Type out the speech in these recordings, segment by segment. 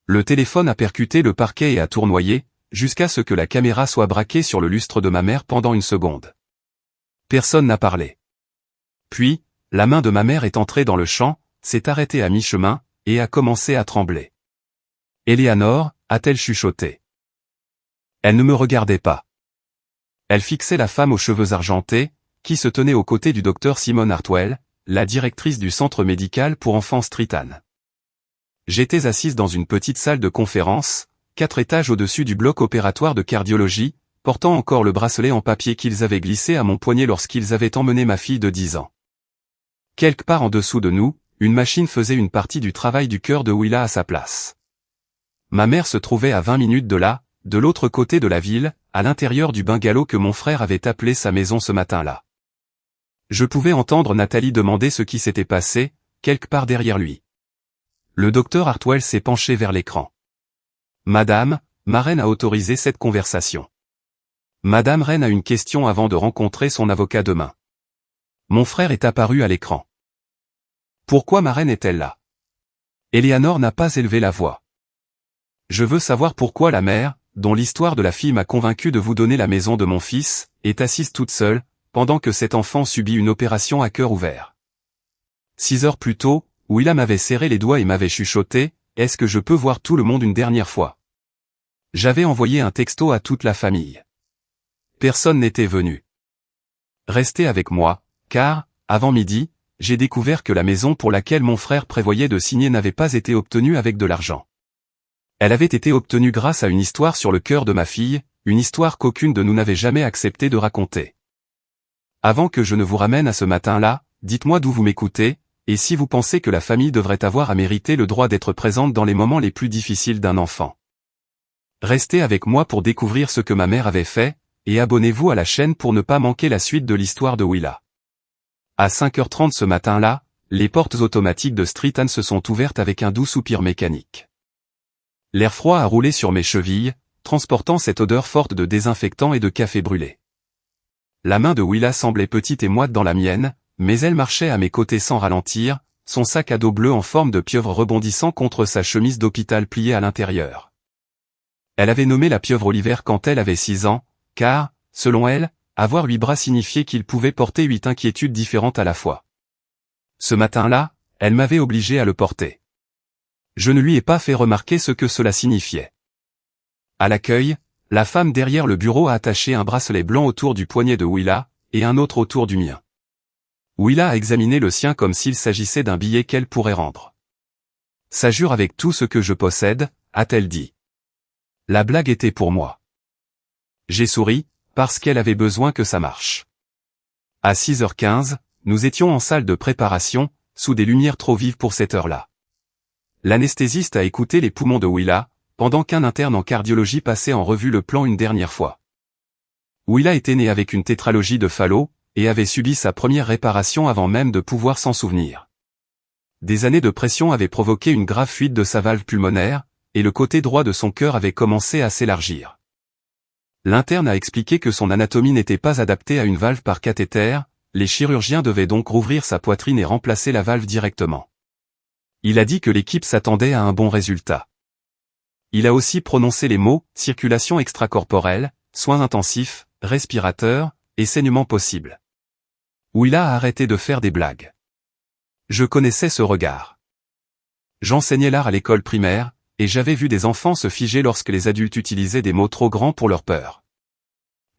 Le téléphone a percuté le parquet et a tournoyé, jusqu'à ce que la caméra soit braquée sur le lustre de ma mère pendant une seconde. Personne n'a parlé. Puis, la main de ma mère est entrée dans le champ, s'est arrêtée à mi-chemin, et a commencé à trembler. « Eleanor » a-t-elle chuchoté. Elle ne me regardait pas. Elle fixait la femme aux cheveux argentés, qui se tenait aux côtés du docteur Simone Hartwell, la directrice du centre médical pour enfants Streatham. J'étais assise dans une petite salle de conférence, 4 étages au-dessus du bloc opératoire de cardiologie, portant encore le bracelet en papier qu'ils avaient glissé à mon poignet lorsqu'ils avaient emmené ma fille de 10 ans. Quelque part en dessous de nous, une machine faisait une partie du travail du cœur de Willa à sa place. Ma mère se trouvait à 20 minutes de là, de l'autre côté de la ville, à l'intérieur du bungalow que mon frère avait appelé sa maison ce matin-là. Je pouvais entendre Nathalie demander ce qui s'était passé, quelque part derrière lui. Le docteur Hartwell s'est penché vers l'écran. « Madame, ma reine a autorisé cette conversation. Madame Reine a une question avant de rencontrer son avocat demain. » Mon frère est apparu à l'écran. « Pourquoi ma reine est-elle là ?» Eleanor n'a pas élevé la voix. « Je veux savoir pourquoi la mère, dont l'histoire de la fille m'a convaincu de vous donner la maison de mon fils, est assise toute seule, pendant que cet enfant subit une opération à cœur ouvert. » 6 heures plus tôt, Willa m'avait serré les doigts et m'avait chuchoté, « Est-ce que je peux voir tout le monde une dernière fois ?» J'avais envoyé un texto à toute la famille. Personne n'était venu. Restez avec moi, car, avant midi, j'ai découvert que la maison pour laquelle mon frère prévoyait de signer n'avait pas été obtenue avec de l'argent. Elle avait été obtenue grâce à une histoire sur le cœur de ma fille, une histoire qu'aucune de nous n'avait jamais accepté de raconter. Avant que je ne vous ramène à ce matin-là, dites-moi d'où vous m'écoutez, et si vous pensez que la famille devrait avoir à mériter le droit d'être présente dans les moments les plus difficiles d'un enfant. Restez avec moi pour découvrir ce que ma mère avait fait, et abonnez-vous à la chaîne pour ne pas manquer la suite de l'histoire de Willa. À 5h30 ce matin-là, les portes automatiques de Streatham se sont ouvertes avec un doux soupir mécanique. L'air froid a roulé sur mes chevilles, transportant cette odeur forte de désinfectant et de café brûlé. La main de Willa semblait petite et moite dans la mienne, mais elle marchait à mes côtés sans ralentir, son sac à dos bleu en forme de pieuvre rebondissant contre sa chemise d'hôpital pliée à l'intérieur. Elle avait nommé la pieuvre Oliver quand elle avait 6 ans, car, selon elle, avoir 8 bras signifiait qu'il pouvait porter 8 inquiétudes différentes à la fois. Ce matin-là, elle m'avait obligé à le porter. Je ne lui ai pas fait remarquer ce que cela signifiait. À l'accueil, la femme derrière le bureau a attaché un bracelet blanc autour du poignet de Willa, et un autre autour du mien. Willa a examiné le sien comme s'il s'agissait d'un billet qu'elle pourrait rendre. « Ça jure avec tout ce que je possède », a-t-elle dit. La blague était pour moi. J'ai souri, parce qu'elle avait besoin que ça marche. À 6h15, nous étions en salle de préparation, sous des lumières trop vives pour cette heure-là. L'anesthésiste a écouté les poumons de Willa, pendant qu'un interne en cardiologie passait en revue le plan une dernière fois. Willa était née avec une tétralogie de Fallot, et avait subi sa première réparation avant même de pouvoir s'en souvenir. Des années de pression avaient provoqué une grave fuite de sa valve pulmonaire, et le côté droit de son cœur avait commencé à s'élargir. L'interne a expliqué que son anatomie n'était pas adaptée à une valve par cathéter, les chirurgiens devaient donc rouvrir sa poitrine et remplacer la valve directement. Il a dit que l'équipe s'attendait à un bon résultat. Il a aussi prononcé les mots « circulation extracorporelle »,« soins intensifs »,« respirateur » et « saignement possible ». Willa a arrêté de faire des blagues. Je connaissais ce regard. J'enseignais l'art à l'école primaire, et j'avais vu des enfants se figer lorsque les adultes utilisaient des mots trop grands pour leur peur.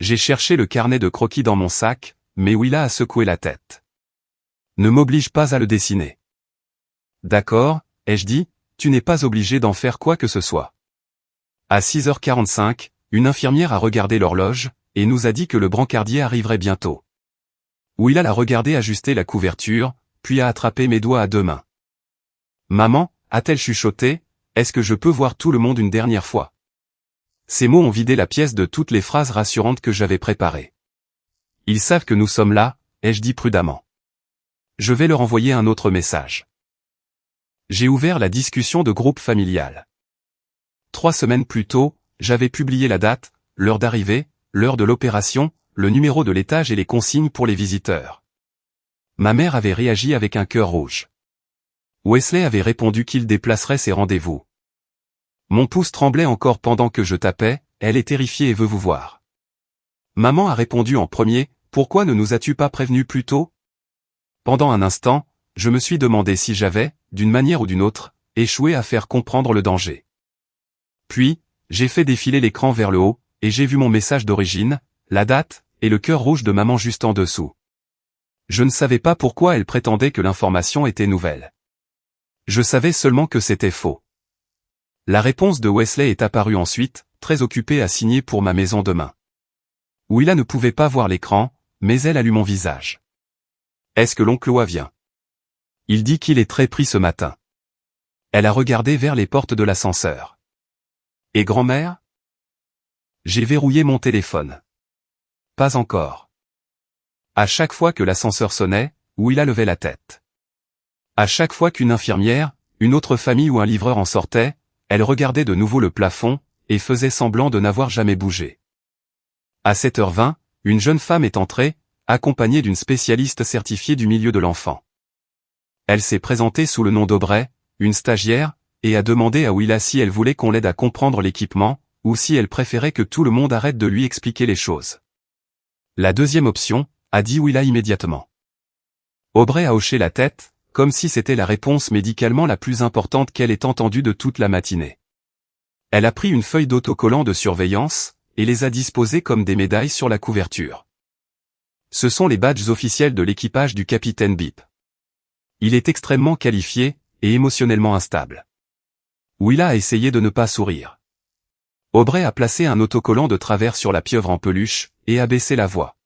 J'ai cherché le carnet de croquis dans mon sac, mais Willa a secoué la tête. Ne m'oblige pas à le dessiner. D'accord, ai-je dit, tu n'es pas obligé d'en faire quoi que ce soit. À 6h45, une infirmière a regardé l'horloge, et nous a dit que le brancardier arriverait bientôt. Willa l'a regardé ajuster la couverture, puis a attrapé mes doigts à 2 mains. Maman, a-t-elle chuchoté, est-ce que je peux voir tout le monde une dernière fois? Ces mots ont vidé la pièce de toutes les phrases rassurantes que j'avais préparées. Ils savent que nous sommes là, ai-je dit prudemment. Je vais leur envoyer un autre message. J'ai ouvert la discussion de groupe familial. 3 semaines plus tôt, j'avais publié la date, l'heure d'arrivée, l'heure de l'opération, le numéro de l'étage et les consignes pour les visiteurs. Ma mère avait réagi avec un cœur rouge. Wesley avait répondu qu'il déplacerait ses rendez-vous. Mon pouce tremblait encore pendant que je tapais, elle est terrifiée et veut vous voir. Maman a répondu en premier, pourquoi ne nous as-tu pas prévenus plus tôt? Pendant un instant, je me suis demandé si j'avais, d'une manière ou d'une autre, échoué à faire comprendre le danger. Puis, j'ai fait défiler l'écran vers le haut, et j'ai vu mon message d'origine, la date, et le cœur rouge de maman juste en dessous. Je ne savais pas pourquoi elle prétendait que l'information était nouvelle. Je savais seulement que c'était faux. La réponse de Wesley est apparue ensuite, très occupée à signer pour ma maison demain. Willa ne pouvait pas voir l'écran, mais elle a lu mon visage. Est-ce que l'oncle Oa vient? Il dit qu'il est très pris ce matin. Elle a regardé vers les portes de l'ascenseur. Et grand-mère? J'ai verrouillé mon téléphone. Pas encore. À chaque fois que l'ascenseur sonnait, Willa levait la tête. À chaque fois qu'une infirmière, une autre famille ou un livreur en sortait, elle regardait de nouveau le plafond, et faisait semblant de n'avoir jamais bougé. À 7h20, une jeune femme est entrée, accompagnée d'une spécialiste certifiée du milieu de l'enfant. Elle s'est présentée sous le nom d'Aubrey, une stagiaire, et a demandé à Willa si elle voulait qu'on l'aide à comprendre l'équipement, ou si elle préférait que tout le monde arrête de lui expliquer les choses. La deuxième option, a dit Willa immédiatement. Aubrey a hoché la tête, comme si c'était la réponse médicalement la plus importante qu'elle ait entendue de toute la matinée. Elle a pris une feuille d'autocollant de surveillance, et les a disposées comme des médailles sur la couverture. Ce sont les badges officiels de l'équipage du capitaine Bip. Il est extrêmement qualifié, et émotionnellement instable. Willa a essayé de ne pas sourire. Aubrey a placé un autocollant de travers sur la pieuvre en peluche, et a baissé la voix.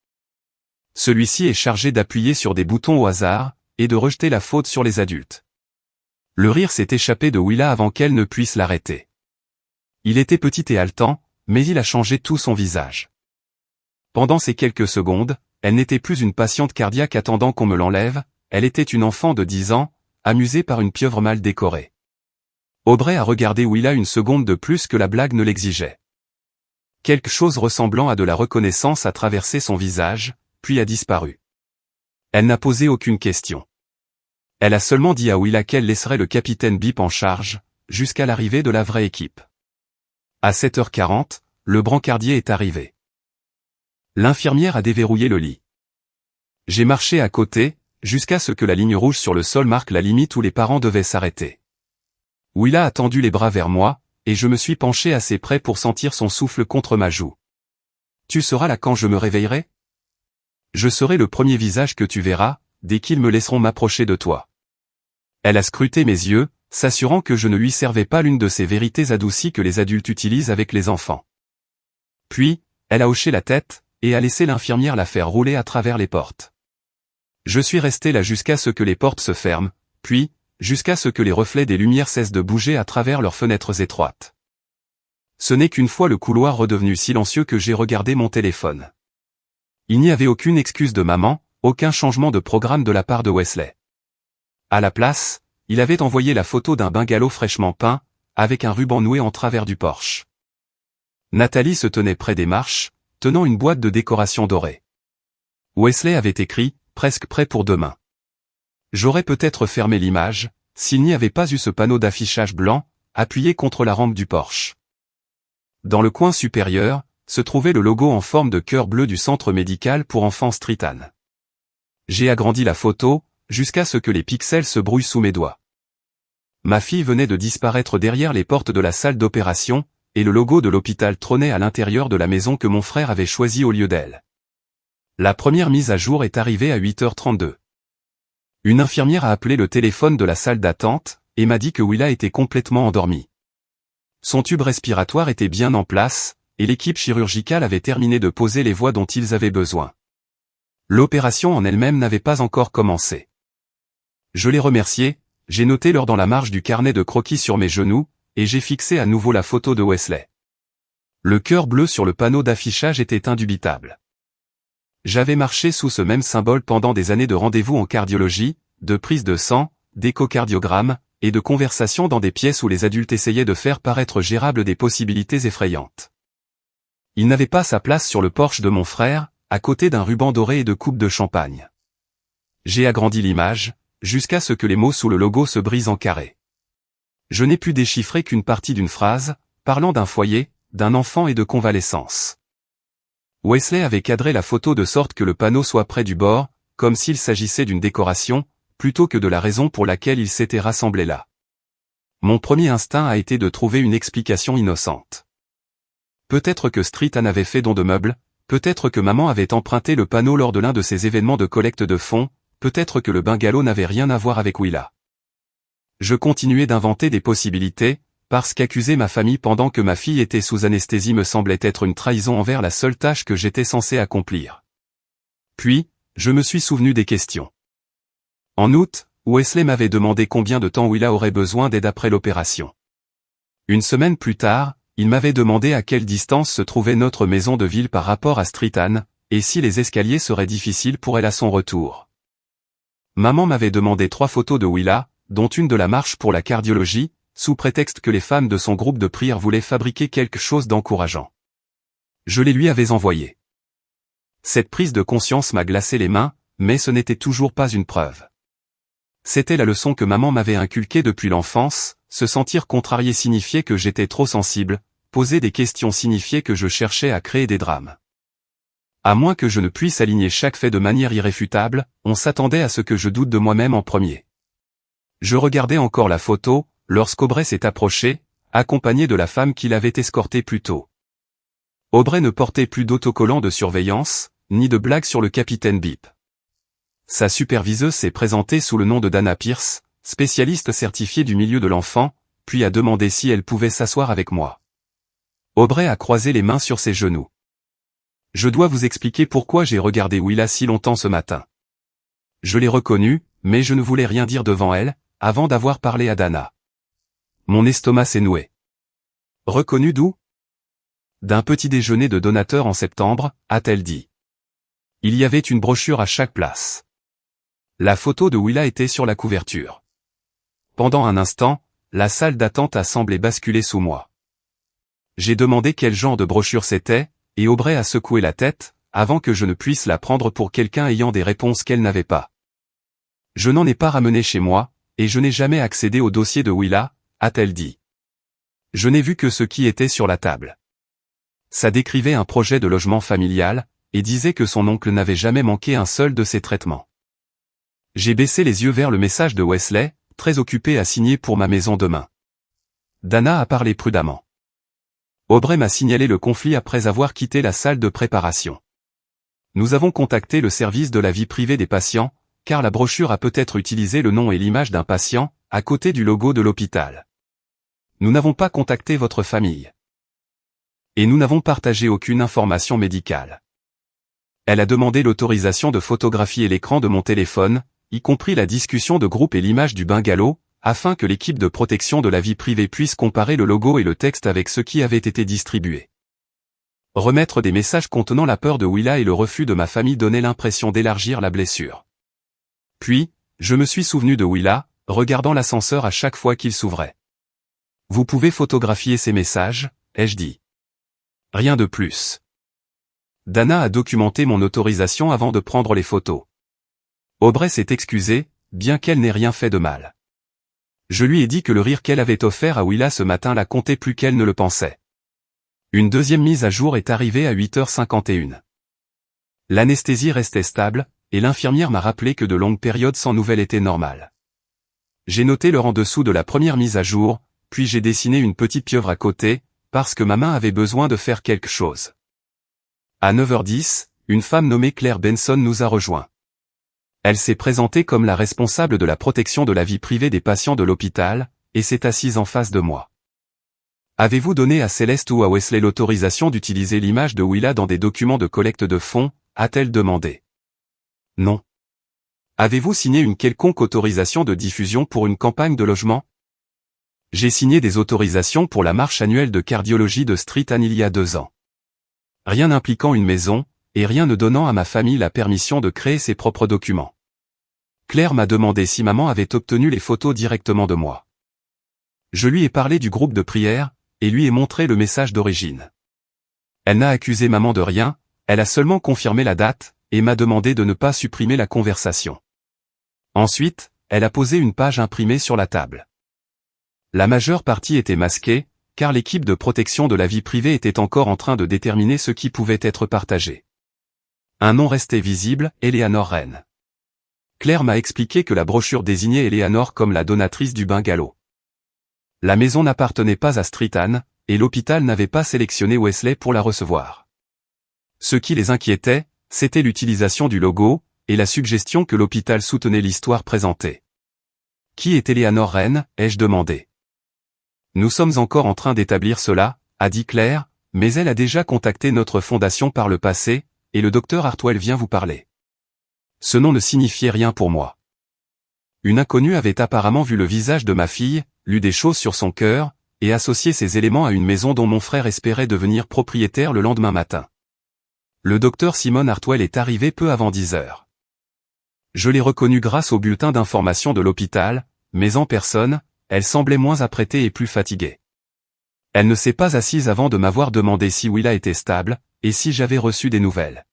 Celui-ci est chargé d'appuyer sur des boutons au hasard, et de rejeter la faute sur les adultes. Le rire s'est échappé de Willa avant qu'elle ne puisse l'arrêter. Il était petit et haletant, mais il a changé tout son visage. Pendant ces quelques secondes, elle n'était plus une patiente cardiaque attendant qu'on me l'enlève, elle était une enfant de 10 ans, amusée par une pieuvre mal décorée. Aubrey a regardé Willa une seconde de plus que la blague ne l'exigeait. Quelque chose ressemblant à de la reconnaissance a traversé son visage, puis a disparu. Elle n'a posé aucune question. Elle a seulement dit à Willa qu'elle laisserait le capitaine Bip en charge, jusqu'à l'arrivée de la vraie équipe. À 7h40, le brancardier est arrivé. L'infirmière a déverrouillé le lit. J'ai marché à côté, jusqu'à ce que la ligne rouge sur le sol marque la limite où les parents devaient s'arrêter. Willa a tendu les bras vers moi, et je me suis penché assez près pour sentir son souffle contre ma joue. Tu seras là quand je me réveillerai? Je serai le premier visage que tu verras, dès qu'ils me laisseront m'approcher de toi. Elle a scruté mes yeux, s'assurant que je ne lui servais pas l'une de ces vérités adoucies que les adultes utilisent avec les enfants. Puis, elle a hoché la tête, et a laissé l'infirmière la faire rouler à travers les portes. Je suis resté là jusqu'à ce que les portes se ferment, puis, jusqu'à ce que les reflets des lumières cessent de bouger à travers leurs fenêtres étroites. Ce n'est qu'une fois le couloir redevenu silencieux que j'ai regardé mon téléphone. Il n'y avait aucune excuse de maman, aucun changement de programme de la part de Wesley. À la place, il avait envoyé la photo d'un bungalow fraîchement peint, avec un ruban noué en travers du porche. Nathalie se tenait près des marches, tenant une boîte de décoration dorée. Wesley avait écrit, presque prêt pour demain. J'aurais peut-être fermé l'image, s'il n'y avait pas eu ce panneau d'affichage blanc, appuyé contre la rampe du porche. Dans le coin supérieur, se trouvait le logo en forme de cœur bleu du centre médical pour enfants Streetan. J'ai agrandi la photo, jusqu'à ce que les pixels se brouillent sous mes doigts. Ma fille venait de disparaître derrière les portes de la salle d'opération, et le logo de l'hôpital trônait à l'intérieur de la maison que mon frère avait choisie au lieu d'elle. La première mise à jour est arrivée à 8h32. Une infirmière a appelé le téléphone de la salle d'attente, et m'a dit que Willa était complètement endormie. Son tube respiratoire était bien en place, et l'équipe chirurgicale avait terminé de poser les voies dont ils avaient besoin. L'opération en elle-même n'avait pas encore commencé. Je l'ai remercié, j'ai noté l'heure dans la marge du carnet de croquis sur mes genoux, et j'ai fixé à nouveau la photo de Wesley. Le cœur bleu sur le panneau d'affichage était indubitable. J'avais marché sous ce même symbole pendant des années de rendez-vous en cardiologie, de prise de sang, d'échocardiogramme, et de conversations dans des pièces où les adultes essayaient de faire paraître gérables des possibilités effrayantes. Il n'avait pas sa place sur le porche de mon frère, à côté d'un ruban doré et de coupes de champagne. J'ai agrandi l'image, jusqu'à ce que les mots sous le logo se brisent en carrés. Je n'ai pu déchiffrer qu'une partie d'une phrase, parlant d'un foyer, d'un enfant et de convalescence. Wesley avait cadré la photo de sorte que le panneau soit près du bord, comme s'il s'agissait d'une décoration, plutôt que de la raison pour laquelle il s'était rassemblé là. Mon premier instinct a été de trouver une explication innocente. Peut-être que Street Ann avait fait don de meubles, peut-être que maman avait emprunté le panneau lors de l'un de ses événements de collecte de fonds, peut-être que le bungalow n'avait rien à voir avec Willa. Je continuais d'inventer des possibilités, parce qu'accuser ma famille pendant que ma fille était sous anesthésie me semblait être une trahison envers la seule tâche que j'étais censé accomplir. Puis, je me suis souvenu des questions. En août, Wesley m'avait demandé combien de temps Willa aurait besoin d'aide après l'opération. Une semaine plus tard, il m'avait demandé à quelle distance se trouvait notre maison de ville par rapport à Street Ann, et si les escaliers seraient difficiles pour elle à son retour. Maman m'avait demandé 3 photos de Willa, dont une de la marche pour la cardiologie, sous prétexte que les femmes de son groupe de prière voulaient fabriquer quelque chose d'encourageant. Je les lui avais envoyées. Cette prise de conscience m'a glacé les mains, mais ce n'était toujours pas une preuve. C'était la leçon que maman m'avait inculquée depuis l'enfance, se sentir contrarié signifiait que j'étais trop sensible, poser des questions signifiait que je cherchais à créer des drames. À moins que je ne puisse aligner chaque fait de manière irréfutable, on s'attendait à ce que je doute de moi-même en premier. Je regardais encore la photo, lorsqu'Aubrey s'est approché, accompagné de la femme qui l'avait escorté plus tôt. Aubrey ne portait plus d'autocollant de surveillance, ni de blague sur le capitaine Bip. Sa superviseuse s'est présentée sous le nom de Dana Pierce, spécialiste certifiée du milieu de l'enfant, puis a demandé si elle pouvait s'asseoir avec moi. Aubrey a croisé les mains sur ses genoux. Je dois vous expliquer pourquoi j'ai regardé Willa si longtemps ce matin. Je l'ai reconnue, mais je ne voulais rien dire devant elle, avant d'avoir parlé à Dana. Mon estomac s'est noué. Reconnu d'où? D'un petit déjeuner de donateur en septembre, a-t-elle dit. Il y avait une brochure à chaque place. La photo de Willa était sur la couverture. Pendant un instant, la salle d'attente a semblé basculer sous moi. J'ai demandé quel genre de brochure c'était, et Aubrey a secoué la tête, avant que je ne puisse la prendre pour quelqu'un ayant des réponses qu'elle n'avait pas. Je n'en ai pas ramené chez moi, et je n'ai jamais accédé au dossier de Willa, a-t-elle dit. Je n'ai vu que ce qui était sur la table. Ça décrivait un projet de logement familial, et disait que son oncle n'avait jamais manqué un seul de ses traitements. J'ai baissé les yeux vers le message de Wesley, très occupé à signer pour ma maison demain. Dana a parlé prudemment. Aubrey m'a signalé le conflit après avoir quitté la salle de préparation. Nous avons contacté le service de la vie privée des patients, car la brochure a peut-être utilisé le nom et l'image d'un patient, à côté du logo de l'hôpital. Nous n'avons pas contacté votre famille. Et nous n'avons partagé aucune information médicale. Elle a demandé l'autorisation de photographier l'écran de mon téléphone, y compris la discussion de groupe et l'image du bungalow, afin que l'équipe de protection de la vie privée puisse comparer le logo et le texte avec ce qui avait été distribué. Remettre des messages contenant la peur de Willa et le refus de ma famille donnait l'impression d'élargir la blessure. Puis, je me suis souvenu de Willa, regardant l'ascenseur à chaque fois qu'il s'ouvrait. Vous pouvez photographier ces messages, ai-je dit. Rien de plus. Dana a documenté mon autorisation avant de prendre les photos. Aubrey s'est excusée, bien qu'elle n'ait rien fait de mal. Je lui ai dit que le rire qu'elle avait offert à Willa ce matin la comptait plus qu'elle ne le pensait. Une deuxième mise à jour est arrivée à 8h51. L'anesthésie restait stable, et l'infirmière m'a rappelé que de longues périodes sans nouvelles étaient normales. J'ai noté l'heure en dessous de la première mise à jour, puis j'ai dessiné une petite pieuvre à côté, parce que ma main avait besoin de faire quelque chose. À 9h10, une femme nommée Claire Benson nous a rejoints. Elle s'est présentée comme la responsable de la protection de la vie privée des patients de l'hôpital, et s'est assise en face de moi. Avez-vous donné à Céleste ou à Wesley l'autorisation d'utiliser l'image de Willa dans des documents de collecte de fonds, a-t-elle demandé. Non. Avez-vous signé une quelconque autorisation de diffusion pour une campagne de logement? J'ai signé des autorisations pour la marche annuelle de cardiologie de Street Ann il y a 2 ans. Rien n'impliquant une maison, et rien ne donnant à ma famille la permission de créer ses propres documents. Claire m'a demandé si maman avait obtenu les photos directement de moi. Je lui ai parlé du groupe de prière, et lui ai montré le message d'origine. Elle n'a accusé maman de rien, elle a seulement confirmé la date, et m'a demandé de ne pas supprimer la conversation. Ensuite, elle a posé une page imprimée sur la table. La majeure partie était masquée, car l'équipe de protection de la vie privée était encore en train de déterminer ce qui pouvait être partagé. Un nom restait visible, Eleanor Wren. Claire m'a expliqué que la brochure désignait Eleanor comme la donatrice du bungalow. La maison n'appartenait pas à Street Anne, et l'hôpital n'avait pas sélectionné Wesley pour la recevoir. Ce qui les inquiétait, c'était l'utilisation du logo, et la suggestion que l'hôpital soutenait l'histoire présentée. Qui est Eleanor Wren, ai-je demandé. Nous sommes encore en train d'établir cela, a dit Claire, mais elle a déjà contacté notre fondation par le passé, et le docteur Hartwell vient vous parler. Ce nom ne signifiait rien pour moi. Une inconnue avait apparemment vu le visage de ma fille, lu des choses sur son cœur, et associé ces éléments à une maison dont mon frère espérait devenir propriétaire le lendemain matin. Le docteur Simon Hartwell est arrivé peu avant 10 heures. Je l'ai reconnue grâce au bulletin d'information de l'hôpital, mais en personne, elle semblait moins apprêtée et plus fatiguée. Elle ne s'est pas assise avant de m'avoir demandé si Willa était stable, et si j'avais reçu des nouvelles.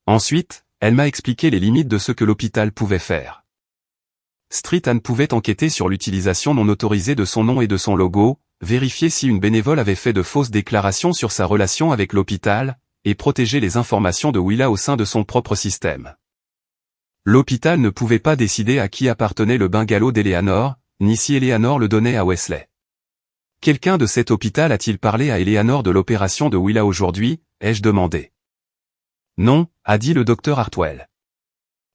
Ensuite, elle m'a expliqué les limites de ce que l'hôpital pouvait faire. Street Anne pouvait enquêter sur l'utilisation non autorisée de son nom et de son logo, vérifier si une bénévole avait fait de fausses déclarations sur sa relation avec l'hôpital, et protéger les informations de Willa au sein de son propre système. L'hôpital ne pouvait pas décider à qui appartenait le bungalow d'Eleanor, ni si Eleanor le donnait à Wesley. Quelqu'un de cet hôpital a-t-il parlé à Eleanor de l'opération de Willa aujourd'hui, ai-je demandé. Non, a dit le docteur Hartwell.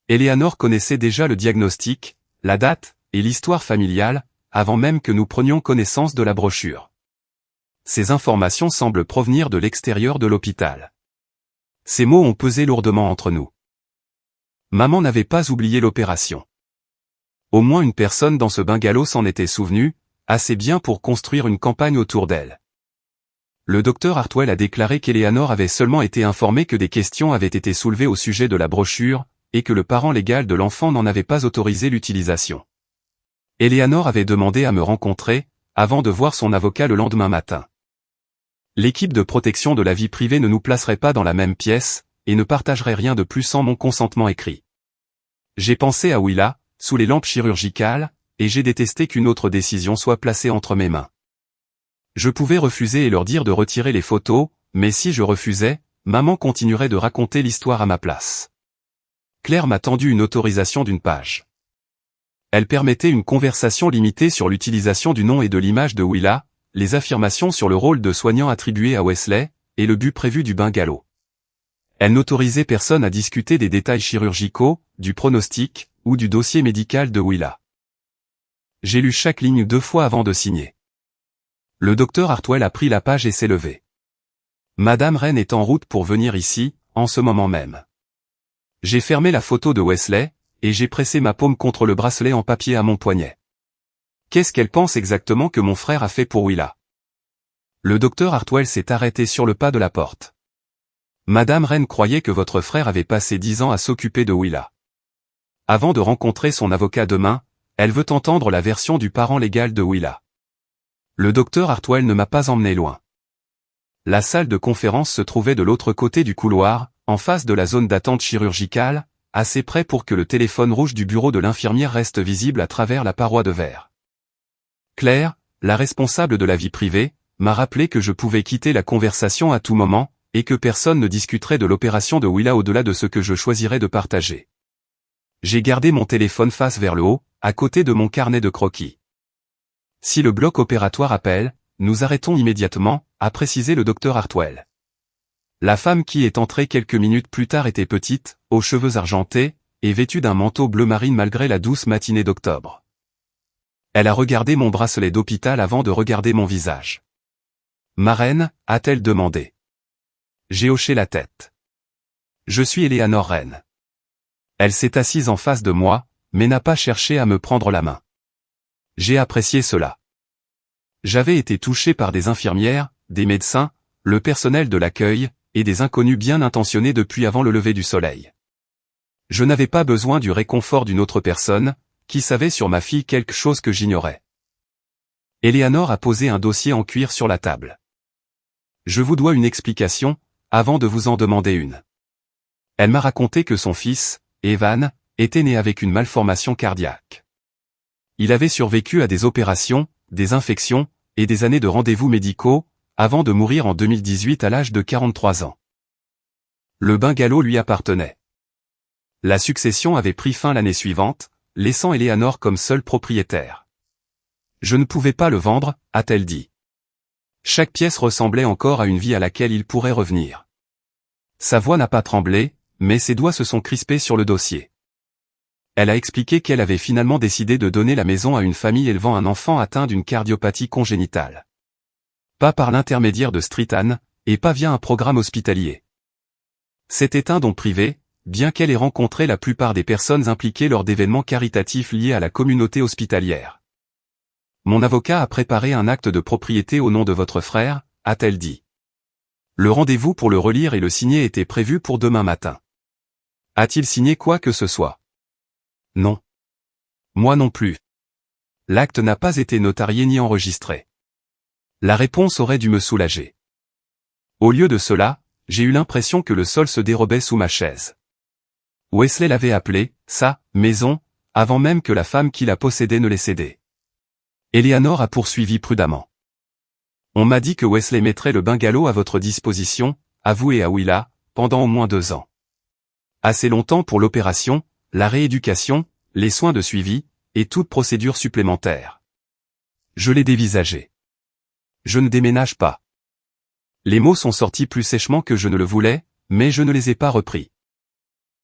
Eleanor connaissait déjà le diagnostic, la date, et l'histoire familiale, avant même que nous prenions connaissance de la brochure. Ces informations semblent provenir de l'extérieur de l'hôpital. Ces mots ont pesé lourdement entre nous. Maman n'avait pas oublié l'opération. Au moins une personne dans ce bungalow s'en était souvenue, assez bien pour construire une campagne autour d'elle. Le docteur Hartwell a déclaré qu'Eleanor avait seulement été informée que des questions avaient été soulevées au sujet de la brochure, et que le parent légal de l'enfant n'en avait pas autorisé l'utilisation. Eleanor avait demandé à me rencontrer, avant de voir son avocat le lendemain matin. L'équipe de protection de la vie privée ne nous placerait pas dans la même pièce, et ne partagerait rien de plus sans mon consentement écrit. J'ai pensé à Willa, sous les lampes chirurgicales, et j'ai détesté qu'une autre décision soit placée entre mes mains. Je pouvais refuser et leur dire de retirer les photos, mais si je refusais, maman continuerait de raconter l'histoire à ma place. Claire m'a tendu une autorisation d'une page. Elle permettait une conversation limitée sur l'utilisation du nom et de l'image de Willa, les affirmations sur le rôle de soignant attribué à Wesley, et le but prévu du bungalow. Elle n'autorisait personne à discuter des détails chirurgicaux, du pronostic, ou du dossier médical de Willa. J'ai lu chaque ligne 2 fois avant de signer. Le docteur Hartwell a pris la page et s'est levé. Madame Wren est en route pour venir ici, en ce moment même. J'ai fermé la photo de Wesley, et j'ai pressé ma paume contre le bracelet en papier à mon poignet. Qu'est-ce qu'elle pense exactement que mon frère a fait pour Willa? Le docteur Hartwell s'est arrêté sur le pas de la porte. Madame Wren croyait que votre frère avait passé 10 ans à s'occuper de Willa. Avant de rencontrer son avocat demain, elle veut entendre la version du parent légal de Willa. Le docteur Hartwell ne m'a pas emmené loin. La salle de conférence se trouvait de l'autre côté du couloir, en face de la zone d'attente chirurgicale, assez près pour que le téléphone rouge du bureau de l'infirmière reste visible à travers la paroi de verre. Claire, la responsable de la vie privée, m'a rappelé que je pouvais quitter la conversation à tout moment, et que personne ne discuterait de l'opération de Willa au-delà de ce que je choisirais de partager. J'ai gardé mon téléphone face vers le haut, à côté de mon carnet de croquis. Si le bloc opératoire appelle, nous arrêtons immédiatement, a précisé le docteur Hartwell. La femme qui est entrée quelques minutes plus tard était petite, aux cheveux argentés, et vêtue d'un manteau bleu marine malgré la douce matinée d'octobre. Elle a regardé mon bracelet d'hôpital avant de regarder mon visage. Ma reine, a-t-elle demandé. J'ai hoché la tête. Je suis Eleanor Wren. Elle s'est assise en face de moi, mais n'a pas cherché à me prendre la main. J'ai apprécié cela. J'avais été touché par des infirmières, des médecins, le personnel de l'accueil, et des inconnus bien intentionnés depuis avant le lever du soleil. Je n'avais pas besoin du réconfort d'une autre personne, qui savait sur ma fille quelque chose que j'ignorais. Eleanor a posé un dossier en cuir sur la table. Je vous dois une explication, avant de vous en demander une. Elle m'a raconté que son fils, Evan, était né avec une malformation cardiaque. Il avait survécu à des opérations, des infections, et des années de rendez-vous médicaux, avant de mourir en 2018 à l'âge de 43 ans. Le bungalow lui appartenait. La succession avait pris fin l'année suivante, laissant Eleanor comme seule propriétaire. Je ne pouvais pas le vendre, a-t-elle dit. Chaque pièce ressemblait encore à une vie à laquelle il pourrait revenir. Sa voix n'a pas tremblé, mais ses doigts se sont crispés sur le dossier. Elle a expliqué qu'elle avait finalement décidé de donner la maison à une famille élevant un enfant atteint d'une cardiopathie congénitale. Pas par l'intermédiaire de Street Anne, et pas via un programme hospitalier. C'était un don privé, bien qu'elle ait rencontré la plupart des personnes impliquées lors d'événements caritatifs liés à la communauté hospitalière. Mon avocat a préparé un acte de propriété au nom de votre frère, a-t-elle dit. Le rendez-vous pour le relire et le signer était prévu pour demain matin. A-t-il signé quoi que ce soit? Non. Moi non plus. L'acte n'a pas été notarié ni enregistré. La réponse aurait dû me soulager. Au lieu de cela, j'ai eu l'impression que le sol se dérobait sous ma chaise. Wesley l'avait appelé, sa maison, avant même que la femme qui la possédait ne l'ait cédée. Eleanor a poursuivi prudemment. On m'a dit que Wesley mettrait le bungalow à votre disposition, à vous et à Willa, pendant au moins 2 ans. Assez longtemps pour l'opération, la rééducation, les soins de suivi, et toute procédure supplémentaire. Je l'ai dévisagé. Je ne déménage pas. Les mots sont sortis plus sèchement que je ne le voulais, mais je ne les ai pas repris.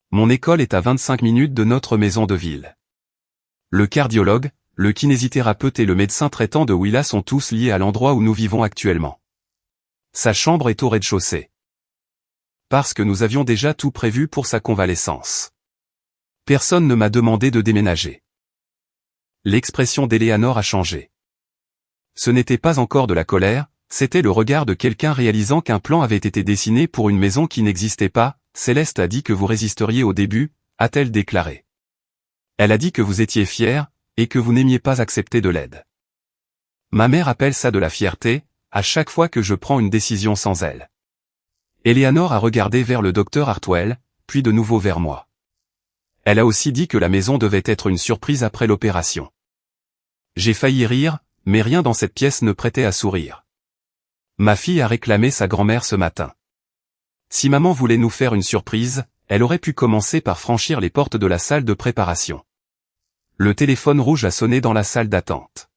Mon école est à 25 minutes de notre maison de ville. Le cardiologue, le kinésithérapeute et le médecin traitant de Willa sont tous liés à l'endroit où nous vivons actuellement. Sa chambre est au rez-de-chaussée. Parce que nous avions déjà tout prévu pour sa convalescence. Personne ne m'a demandé de déménager. L'expression d'Eleanor a changé. Ce n'était pas encore de la colère, c'était le regard de quelqu'un réalisant qu'un plan avait été dessiné pour une maison qui n'existait pas. Céleste a dit que vous résisteriez au début, a-t-elle déclaré. Elle a dit que vous étiez fier, et que vous n'aimiez pas accepter de l'aide. Ma mère appelle ça de la fierté, à chaque fois que je prends une décision sans elle. Eleanor a regardé vers le docteur Hartwell, puis de nouveau vers moi. Elle a aussi dit que la maison devait être une surprise après l'opération. J'ai failli rire, mais rien dans cette pièce ne prêtait à sourire. Ma fille a réclamé sa grand-mère ce matin. Si maman voulait nous faire une surprise, elle aurait pu commencer par franchir les portes de la salle de préparation. Le téléphone rouge a sonné dans la salle d'attente.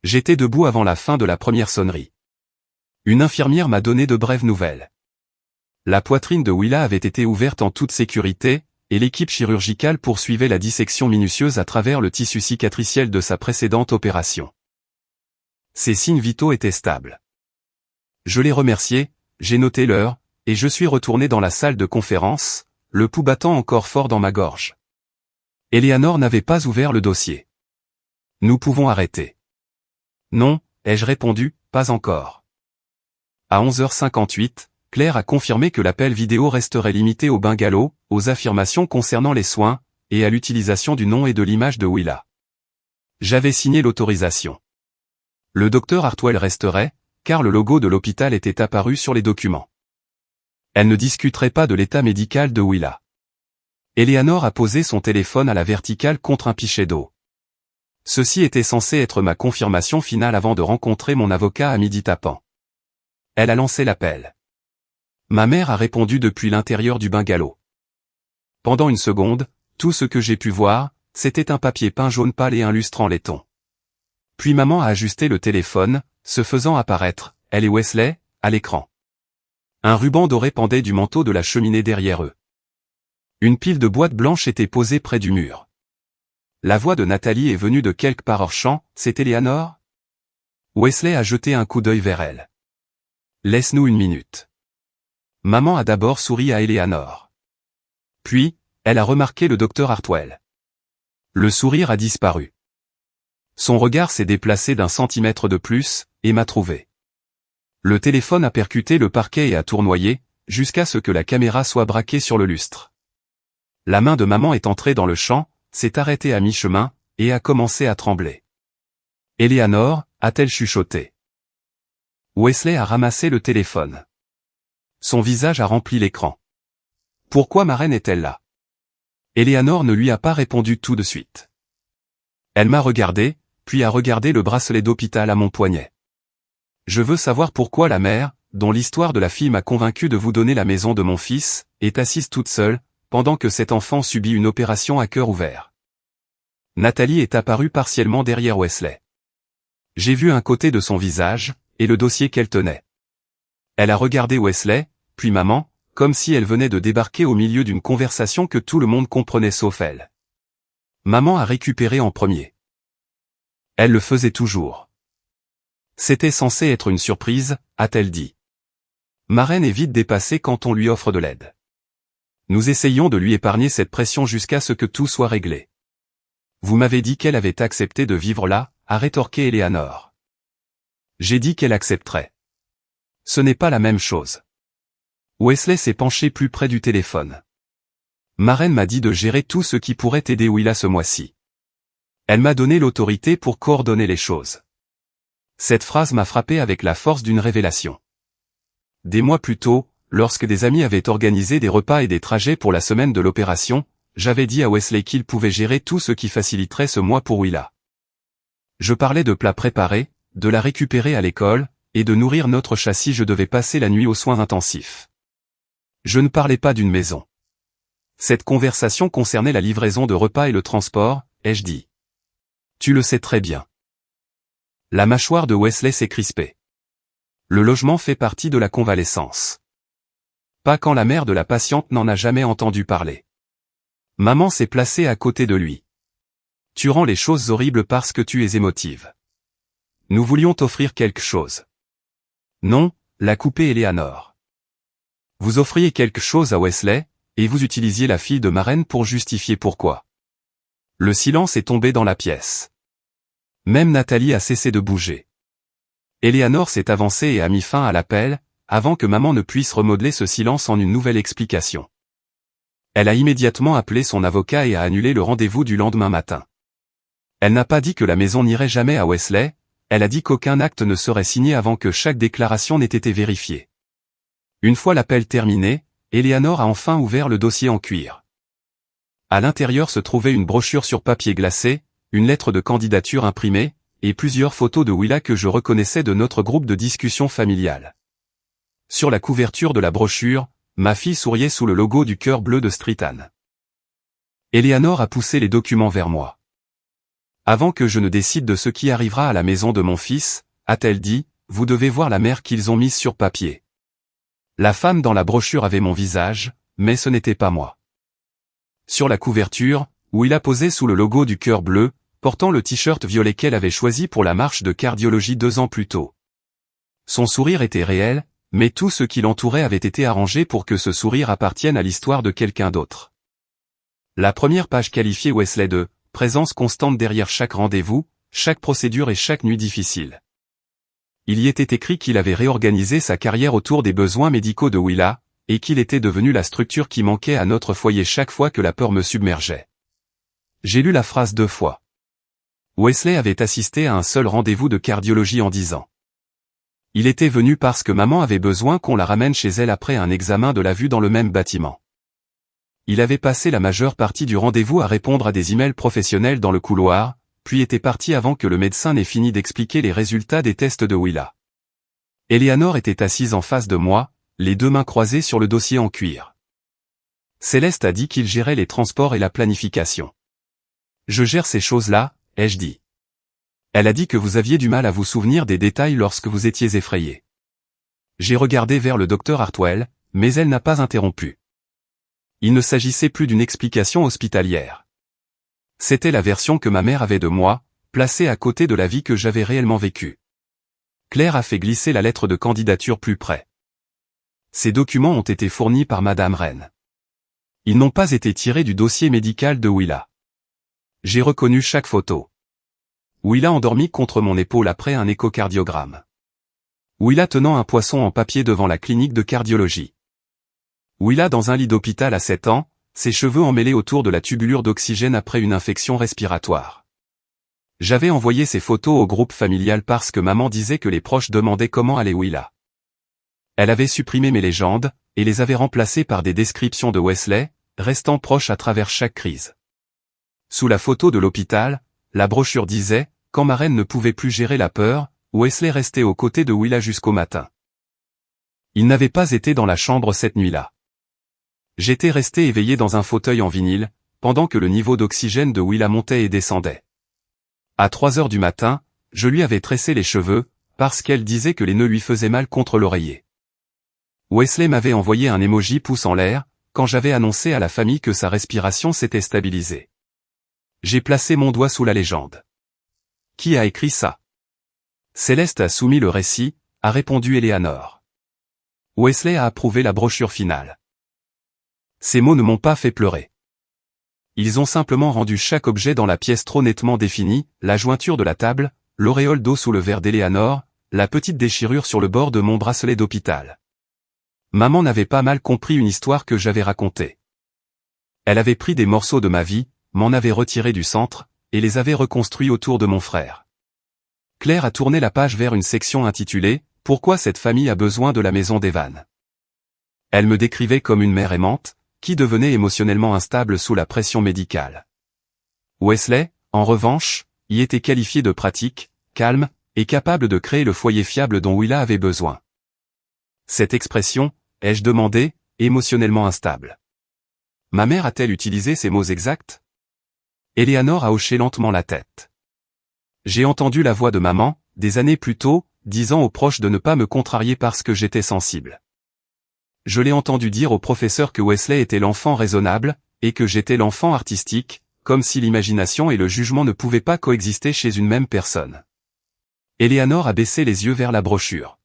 J'étais debout avant la fin de la première sonnerie. Une infirmière m'a donné de brèves nouvelles. La poitrine de Willa avait été ouverte en toute sécurité, et l'équipe chirurgicale poursuivait la dissection minutieuse à travers le tissu cicatriciel de sa précédente opération. Ses signes vitaux étaient stables. Je l'ai remercié, j'ai noté l'heure, et je suis retourné dans la salle de conférence, le pouls battant encore fort dans ma gorge. Eleanor n'avait pas ouvert le dossier. Nous pouvons arrêter. Non, ai-je répondu, pas encore. À 11h58, Claire a confirmé que l'appel vidéo resterait limité au bungalow, aux affirmations concernant les soins, et à l'utilisation du nom et de l'image de Willa. J'avais signé l'autorisation. Le docteur Hartwell resterait, car le logo de l'hôpital était apparu sur les documents. Elle ne discuterait pas de l'état médical de Willa. Eleanor a posé son téléphone à la verticale contre un pichet d'eau. Ceci était censé être ma confirmation finale avant de rencontrer mon avocat à midi tapant. Elle a lancé l'appel. Ma mère a répondu depuis l'intérieur du bungalow. Pendant une seconde, tout ce que j'ai pu voir, c'était un papier peint jaune pâle et un lustre en laiton. Puis maman a ajusté le téléphone, se faisant apparaître, elle et Wesley, à l'écran. Un ruban doré pendait du manteau de la cheminée derrière eux. Une pile de boîtes blanches était posée près du mur. La voix de Nathalie est venue de quelque part hors champ, c'est Eleanor? Wesley a jeté un coup d'œil vers elle. Laisse-nous une minute. Maman a d'abord souri à Eleanor. Puis, elle a remarqué le docteur Hartwell. Le sourire a disparu. Son regard s'est déplacé d'1 centimètre de plus, et m'a trouvé. Le téléphone a percuté le parquet et a tournoyé, jusqu'à ce que la caméra soit braquée sur le lustre. La main de maman est entrée dans le champ, s'est arrêtée à mi-chemin, et a commencé à trembler. Eleanor, a-t-elle chuchoté. Wesley a ramassé le téléphone. Son visage a rempli l'écran. Pourquoi ma reine est-elle là? Eleanor ne lui a pas répondu tout de suite. Elle m'a regardé, puis a regardé le bracelet d'hôpital à mon poignet. Je veux savoir pourquoi la mère, dont l'histoire de la fille m'a convaincu de vous donner la maison de mon fils, est assise toute seule, pendant que cet enfant subit une opération à cœur ouvert. Nathalie est apparue partiellement derrière Wesley. J'ai vu un côté de son visage, et le dossier qu'elle tenait. Elle a regardé Wesley, puis maman, comme si elle venait de débarquer au milieu d'une conversation que tout le monde comprenait sauf elle. Maman a récupéré en premier. Elle le faisait toujours. C'était censé être une surprise, a-t-elle dit. Marraine est vite dépassée quand on lui offre de l'aide. Nous essayons de lui épargner cette pression jusqu'à ce que tout soit réglé. Vous m'avez dit qu'elle avait accepté de vivre là, a rétorqué Eleanor. J'ai dit qu'elle accepterait. Ce n'est pas la même chose. Wesley s'est penché plus près du téléphone. Marraine m'a dit de gérer tout ce qui pourrait aider Willa ce mois-ci. Elle m'a donné l'autorité pour coordonner les choses. Cette phrase m'a frappé avec la force d'une révélation. Des mois plus tôt, lorsque des amis avaient organisé des repas et des trajets pour la semaine de l'opération, j'avais dit à Wesley qu'il pouvait gérer tout ce qui faciliterait ce mois pour Willa. Je parlais de plats préparés, de la récupérer à l'école, et de nourrir notre chat si je devais passer la nuit aux soins intensifs. Je ne parlais pas d'une maison. Cette conversation concernait la livraison de repas et le transport, ai-je dit. Tu le sais très bien. La mâchoire de Wesley s'est crispée. Le logement fait partie de la convalescence. Pas quand la mère de la patiente n'en a jamais entendu parler. Maman s'est placée à côté de lui. Tu rends les choses horribles parce que tu es émotive. Nous voulions t'offrir quelque chose. Non, l'a coupé Eleanor. Vous offriez quelque chose à Wesley, et vous utilisiez la fille de Marraine pour justifier pourquoi. Le silence est tombé dans la pièce. Même Nathalie a cessé de bouger. Eleanor s'est avancée et a mis fin à l'appel, avant que maman ne puisse remodeler ce silence en une nouvelle explication. Elle a immédiatement appelé son avocat et a annulé le rendez-vous du lendemain matin. Elle n'a pas dit que la maison n'irait jamais à Wesley, elle a dit qu'aucun acte ne serait signé avant que chaque déclaration n'ait été vérifiée. Une fois l'appel terminé, Eleanor a enfin ouvert le dossier en cuir. À l'intérieur se trouvait une brochure sur papier glacé, une lettre de candidature imprimée, et plusieurs photos de Willa que je reconnaissais de notre groupe de discussion familiale. Sur la couverture de la brochure, ma fille souriait sous le logo du cœur bleu de Streetan. Eleanor a poussé les documents vers moi. Avant que je ne décide de ce qui arrivera à la maison de mon fils, a-t-elle dit, vous devez voir la mère qu'ils ont mise sur papier. La femme dans la brochure avait mon visage, mais ce n'était pas moi. Sur la couverture, où il a posé sous le logo du cœur bleu, portant le t-shirt violet qu'elle avait choisi pour la marche de cardiologie 2 ans plus tôt. Son sourire était réel, mais tout ce qui l'entourait avait été arrangé pour que ce sourire appartienne à l'histoire de quelqu'un d'autre. La première page qualifiait Wesley de « présence constante derrière chaque rendez-vous, chaque procédure et chaque nuit difficile ». Il y était écrit qu'il avait réorganisé sa carrière autour des besoins médicaux de Willa, et qu'il était devenu la structure qui manquait à notre foyer chaque fois que la peur me submergeait. J'ai lu la phrase 2 fois. Wesley avait assisté à un seul rendez-vous de cardiologie en 10 ans. Il était venu parce que maman avait besoin qu'on la ramène chez elle après un examen de la vue dans le même bâtiment. Il avait passé la majeure partie du rendez-vous à répondre à des emails professionnels dans le couloir, puis était parti avant que le médecin n'ait fini d'expliquer les résultats des tests de Willa. Eleanor était assise en face de moi, les 2 mains croisées sur le dossier en cuir. Céleste a dit qu'il gérait les transports et la planification. Je gère ces choses-là, ai-je dit. Elle a dit que vous aviez du mal à vous souvenir des détails lorsque vous étiez effrayé. J'ai regardé vers le docteur Hartwell, mais elle n'a pas interrompu. Il ne s'agissait plus d'une explication hospitalière. C'était la version que ma mère avait de moi, placée à côté de la vie que j'avais réellement vécue. Claire a fait glisser la lettre de candidature plus près. Ces documents ont été fournis par Madame Wren. Ils n'ont pas été tirés du dossier médical de Willa. J'ai reconnu chaque photo. Willa endormi contre mon épaule après un échocardiogramme. Willa tenant un poisson en papier devant la clinique de cardiologie. Willa dans un lit d'hôpital à 7 ans, ses cheveux emmêlés autour de la tubulure d'oxygène après une infection respiratoire. J'avais envoyé ces photos au groupe familial parce que maman disait que les proches demandaient comment allait Willa. Elle avait supprimé mes légendes, et les avait remplacées par des descriptions de Wesley, restant proche à travers chaque crise. Sous la photo de l'hôpital, la brochure disait « quand Maren ne pouvait plus gérer la peur, Wesley restait aux côtés de Willa jusqu'au matin. Il n'avait pas été dans la chambre cette nuit-là. J'étais resté éveillé dans un fauteuil en vinyle, pendant que le niveau d'oxygène de Willa montait et descendait. À 3 heures du matin, je lui avais tressé les cheveux, parce qu'elle disait que les nœuds lui faisaient mal contre l'oreiller. Wesley m'avait envoyé un emoji pouce en l'air, quand j'avais annoncé à la famille que sa respiration s'était stabilisée. J'ai placé mon doigt sous la légende. Qui a écrit ça? Céleste a soumis le récit, a répondu Eleanor. Wesley a approuvé la brochure finale. Ces mots ne m'ont pas fait pleurer. Ils ont simplement rendu chaque objet dans la pièce trop nettement défini, la jointure de la table, l'auréole d'eau sous le verre d'Eleanor, la petite déchirure sur le bord de mon bracelet d'hôpital. Maman n'avait pas mal compris une histoire que j'avais racontée. Elle avait pris des morceaux de ma vie, m'en avait retiré du centre, et les avait reconstruits autour de mon frère. Claire a tourné la page vers une section intitulée « Pourquoi cette famille a besoin de la maison d'Evan ». Elle me décrivait comme une mère aimante, qui devenait émotionnellement instable sous la pression médicale. Wesley, en revanche, y était qualifié de pratique, calme, et capable de créer le foyer fiable dont Willa avait besoin. Cette expression, ai-je demandé, émotionnellement instable. Ma mère a-t-elle utilisé ces mots exacts? Eleanor a hoché lentement la tête. J'ai entendu la voix de maman, des années plus tôt, disant aux proches de ne pas me contrarier parce que j'étais sensible. Je l'ai entendu dire au professeur que Wesley était l'enfant raisonnable, et que j'étais l'enfant artistique, comme si l'imagination et le jugement ne pouvaient pas coexister chez une même personne. Eleanor a baissé les yeux vers la brochure.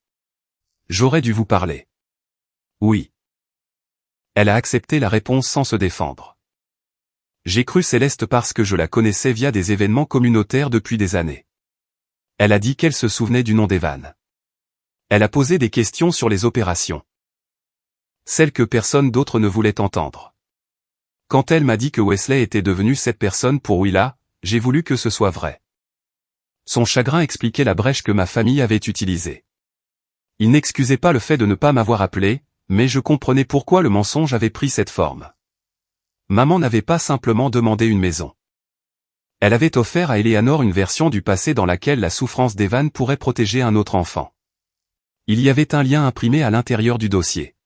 J'aurais dû vous parler. Oui. Elle a accepté la réponse sans se défendre. J'ai cru Céleste parce que je la connaissais via des événements communautaires depuis des années. Elle a dit qu'elle se souvenait du nom d'Evan. Elle a posé des questions sur les opérations. Celles que personne d'autre ne voulait entendre. Quand elle m'a dit que Wesley était devenu cette personne pour Willa, j'ai voulu que ce soit vrai. Son chagrin expliquait la brèche que ma famille avait utilisée. Il n'excusait pas le fait de ne pas m'avoir appelé, mais je comprenais pourquoi le mensonge avait pris cette forme. Maman n'avait pas simplement demandé une maison. Elle avait offert à Eleanor une version du passé dans laquelle la souffrance d'Evan pourrait protéger un autre enfant. Il y avait un lien imprimé à l'intérieur du dossier.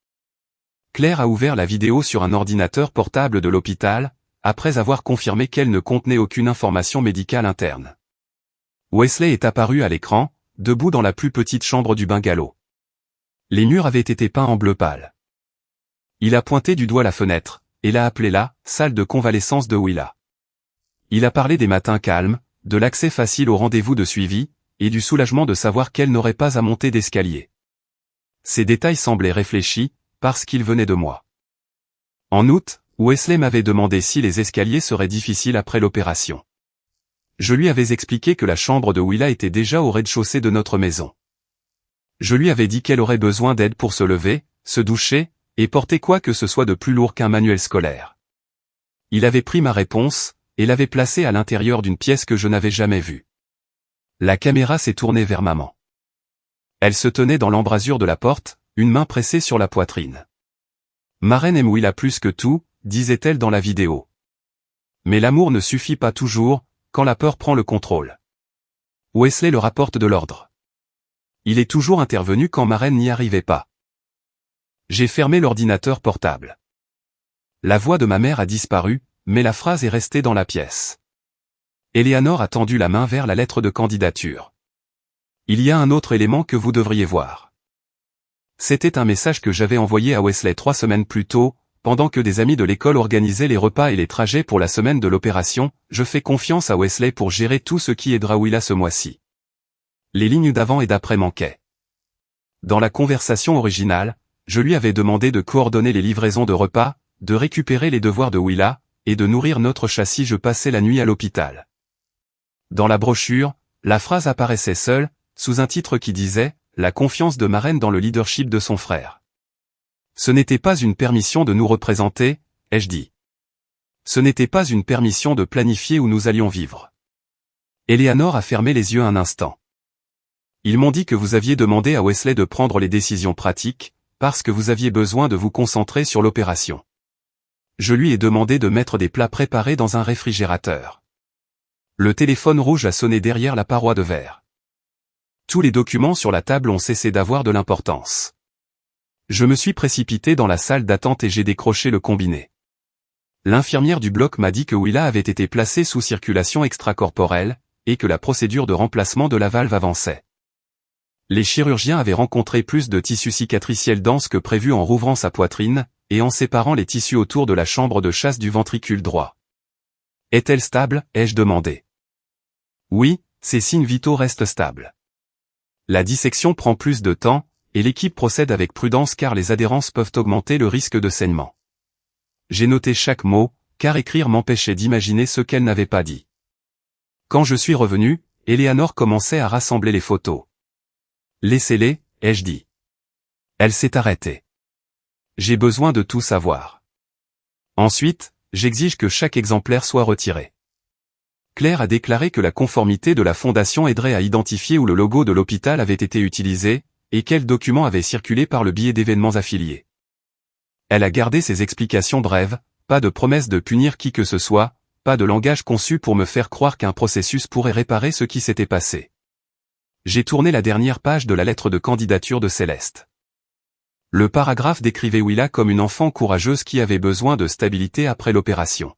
Claire a ouvert la vidéo sur un ordinateur portable de l'hôpital, après avoir confirmé qu'elle ne contenait aucune information médicale interne. Wesley est apparu à l'écran, debout dans la plus petite chambre du bungalow. Les murs avaient été peints en bleu pâle. Il a pointé du doigt la fenêtre, et l'a appelée la « salle de convalescence de Willa ». Il a parlé des matins calmes, de l'accès facile au rendez-vous de suivi, et du soulagement de savoir qu'elle n'aurait pas à monter d'escalier. Ces détails semblaient réfléchis, parce qu'ils venaient de moi. En août, Wesley m'avait demandé si les escaliers seraient difficiles après l'opération. Je lui avais expliqué que la chambre de Willa était déjà au rez-de-chaussée de notre maison. Je lui avais dit qu'elle aurait besoin d'aide pour se lever, se doucher, et porter quoi que ce soit de plus lourd qu'un manuel scolaire. Il avait pris ma réponse, et l'avait placée à l'intérieur d'une pièce que je n'avais jamais vue. La caméra s'est tournée vers maman. Elle se tenait dans l'embrasure de la porte, une main pressée sur la poitrine. Maren aime Willa plus que tout, disait-elle dans la vidéo. Mais l'amour ne suffit pas toujours, quand la peur prend le contrôle. Wesley le rapporte de l'ordre. Il est toujours intervenu quand Maren n'y arrivait pas. J'ai fermé l'ordinateur portable. La voix de ma mère a disparu, mais la phrase est restée dans la pièce. Eleanor a tendu la main vers la lettre de candidature. Il y a un autre élément que vous devriez voir. C'était un message que j'avais envoyé à Wesley 3 semaines plus tôt, pendant que des amis de l'école organisaient les repas et les trajets pour la semaine de l'opération. Je fais confiance à Wesley pour gérer tout ce qui aidera Willa ce mois-ci. Les lignes d'avant et d'après manquaient. Dans la conversation originale, je lui avais demandé de coordonner les livraisons de repas, de récupérer les devoirs de Willa, et de nourrir notre châssis. Je passais la nuit à l'hôpital. Dans la brochure, la phrase apparaissait seule, sous un titre qui disait « La confiance de Maren dans le leadership de son frère ». Ce n'était pas une permission de nous représenter, ai-je dit. Ce n'était pas une permission de planifier où nous allions vivre. Eleanor a fermé les yeux un instant. Ils m'ont dit que vous aviez demandé à Wesley de prendre les décisions pratiques, parce que vous aviez besoin de vous concentrer sur l'opération. Je lui ai demandé de mettre des plats préparés dans un réfrigérateur. Le téléphone rouge a sonné derrière la paroi de verre. Tous les documents sur la table ont cessé d'avoir de l'importance. Je me suis précipité dans la salle d'attente et j'ai décroché le combiné. L'infirmière du bloc m'a dit que Willa avait été placée sous circulation extracorporelle, et que la procédure de remplacement de la valve avançait. Les chirurgiens avaient rencontré plus de tissu cicatriciel dense que prévu en rouvrant sa poitrine, et en séparant les tissus autour de la chambre de chasse du ventricule droit. Est-elle stable, ai-je demandé. Oui, ses signes vitaux restent stables. La dissection prend plus de temps, et l'équipe procède avec prudence car les adhérences peuvent augmenter le risque de saignement. J'ai noté chaque mot, car écrire m'empêchait d'imaginer ce qu'elle n'avait pas dit. Quand je suis revenu, Eleanor commençait à rassembler les photos. Laissez-les, ai-je dit. Elle s'est arrêtée. J'ai besoin de tout savoir. Ensuite, j'exige que chaque exemplaire soit retiré. Claire a déclaré que la conformité de la fondation aiderait à identifier où le logo de l'hôpital avait été utilisé, et quels documents avaient circulé par le biais d'événements affiliés. Elle a gardé ses explications brèves, pas de promesse de punir qui que ce soit, pas de langage conçu pour me faire croire qu'un processus pourrait réparer ce qui s'était passé. J'ai tourné la dernière page de la lettre de candidature de Céleste. Le paragraphe décrivait Willa comme une enfant courageuse qui avait besoin de stabilité après l'opération.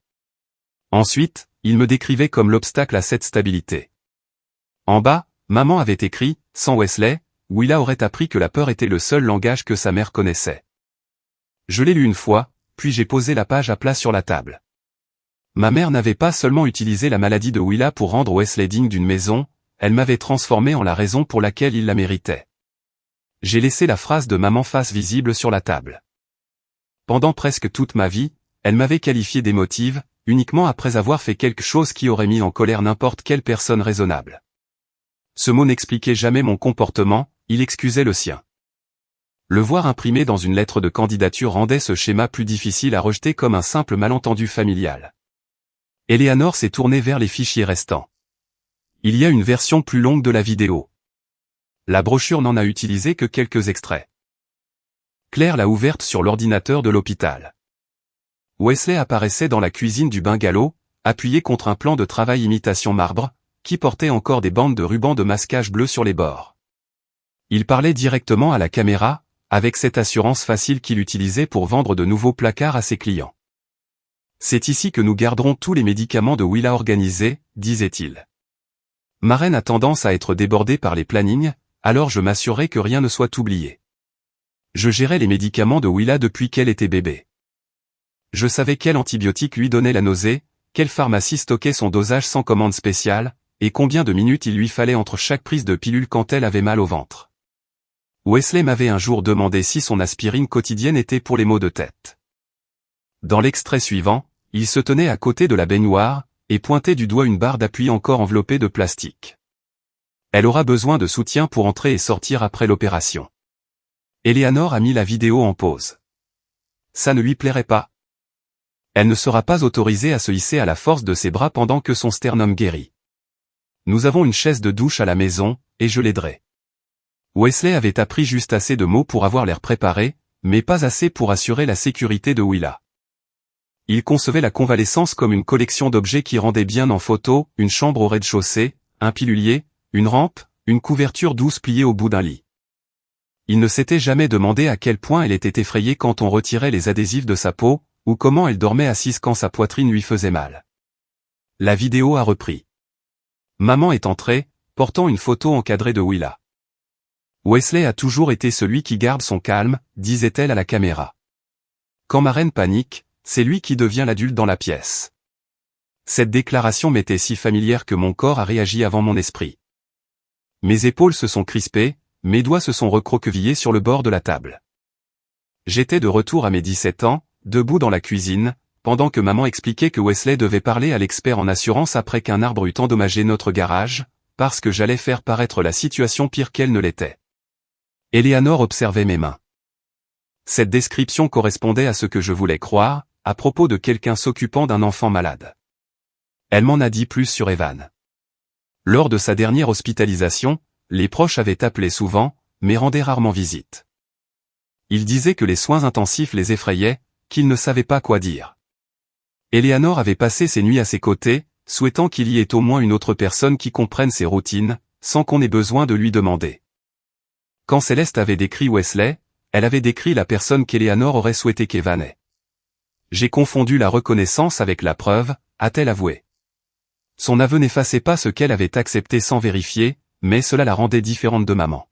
Ensuite, il me décrivait comme l'obstacle à cette stabilité. En bas, maman avait écrit, sans Wesley, Willa aurait appris que la peur était le seul langage que sa mère connaissait. Je l'ai lu une fois, puis j'ai posé la page à plat sur la table. Ma mère n'avait pas seulement utilisé la maladie de Willa pour rendre Wesley digne d'une maison, elle m'avait transformé en la raison pour laquelle il la méritait. J'ai laissé la phrase de maman face visible sur la table. Pendant presque toute ma vie, elle m'avait qualifié d'émotive, uniquement après avoir fait quelque chose qui aurait mis en colère n'importe quelle personne raisonnable. Ce mot n'expliquait jamais mon comportement, il excusait le sien. Le voir imprimé dans une lettre de candidature rendait ce schéma plus difficile à rejeter comme un simple malentendu familial. Eleanor s'est tournée vers les fichiers restants. Il y a une version plus longue de la vidéo. La brochure n'en a utilisé que quelques extraits. Claire l'a ouverte sur l'ordinateur de l'hôpital. Wesley apparaissait dans la cuisine du bungalow, appuyé contre un plan de travail imitation marbre, qui portait encore des bandes de ruban de masquage bleu sur les bords. Il parlait directement à la caméra, avec cette assurance facile qu'il utilisait pour vendre de nouveaux placards à ses clients. C'est ici que nous garderons tous les médicaments de Willa organisés, disait-il. Ma reine a tendance à être débordée par les plannings, alors je m'assurerai que rien ne soit oublié. Je gérais les médicaments de Willa depuis qu'elle était bébé. Je savais quel antibiotique lui donnait la nausée, quelle pharmacie stockait son dosage sans commande spéciale, et combien de minutes il lui fallait entre chaque prise de pilule quand elle avait mal au ventre. Wesley m'avait un jour demandé si son aspirine quotidienne était pour les maux de tête. Dans l'extrait suivant, il se tenait à côté de la baignoire, et pointait du doigt une barre d'appui encore enveloppée de plastique. Elle aura besoin de soutien pour entrer et sortir après l'opération. Eleanor a mis la vidéo en pause. Ça ne lui plairait pas. Elle ne sera pas autorisée à se hisser à la force de ses bras pendant que son sternum guérit. Nous avons une chaise de douche à la maison, et je l'aiderai. Wesley avait appris juste assez de mots pour avoir l'air préparé, mais pas assez pour assurer la sécurité de Willa. Il concevait la convalescence comme une collection d'objets qui rendaient bien en photo, une chambre au rez-de-chaussée, un pilulier, une rampe, une couverture douce pliée au bout d'un lit. Il ne s'était jamais demandé à quel point elle était effrayée quand on retirait les adhésifs de sa peau, ou comment elle dormait assise quand sa poitrine lui faisait mal. La vidéo a repris. Maman est entrée, portant une photo encadrée de Willa. Wesley a toujours été celui qui garde son calme, disait-elle à la caméra. Quand ma reine panique, c'est lui qui devient l'adulte dans la pièce. Cette déclaration m'était si familière que mon corps a réagi avant mon esprit. Mes épaules se sont crispées, mes doigts se sont recroquevillés sur le bord de la table. J'étais de retour à mes 17 ans, debout dans la cuisine, pendant que maman expliquait que Wesley devait parler à l'expert en assurance après qu'un arbre eût endommagé notre garage, parce que j'allais faire paraître la situation pire qu'elle ne l'était. Eleanor observait mes mains. Cette description correspondait à ce que je voulais croire, à propos de quelqu'un s'occupant d'un enfant malade. Elle m'en a dit plus sur Evan. Lors de sa dernière hospitalisation, les proches avaient appelé souvent, mais rendaient rarement visite. Ils disaient que les soins intensifs les effrayaient, qu'ils ne savaient pas quoi dire. Eleanor avait passé ses nuits à ses côtés, souhaitant qu'il y ait au moins une autre personne qui comprenne ses routines, sans qu'on ait besoin de lui demander. Quand Céleste avait décrit Wesley, elle avait décrit la personne qu'Eleanor aurait souhaité qu'Evan ait. J'ai confondu la reconnaissance avec la preuve, a-t-elle avoué. Son aveu n'effaçait pas ce qu'elle avait accepté sans vérifier, mais cela la rendait différente de maman.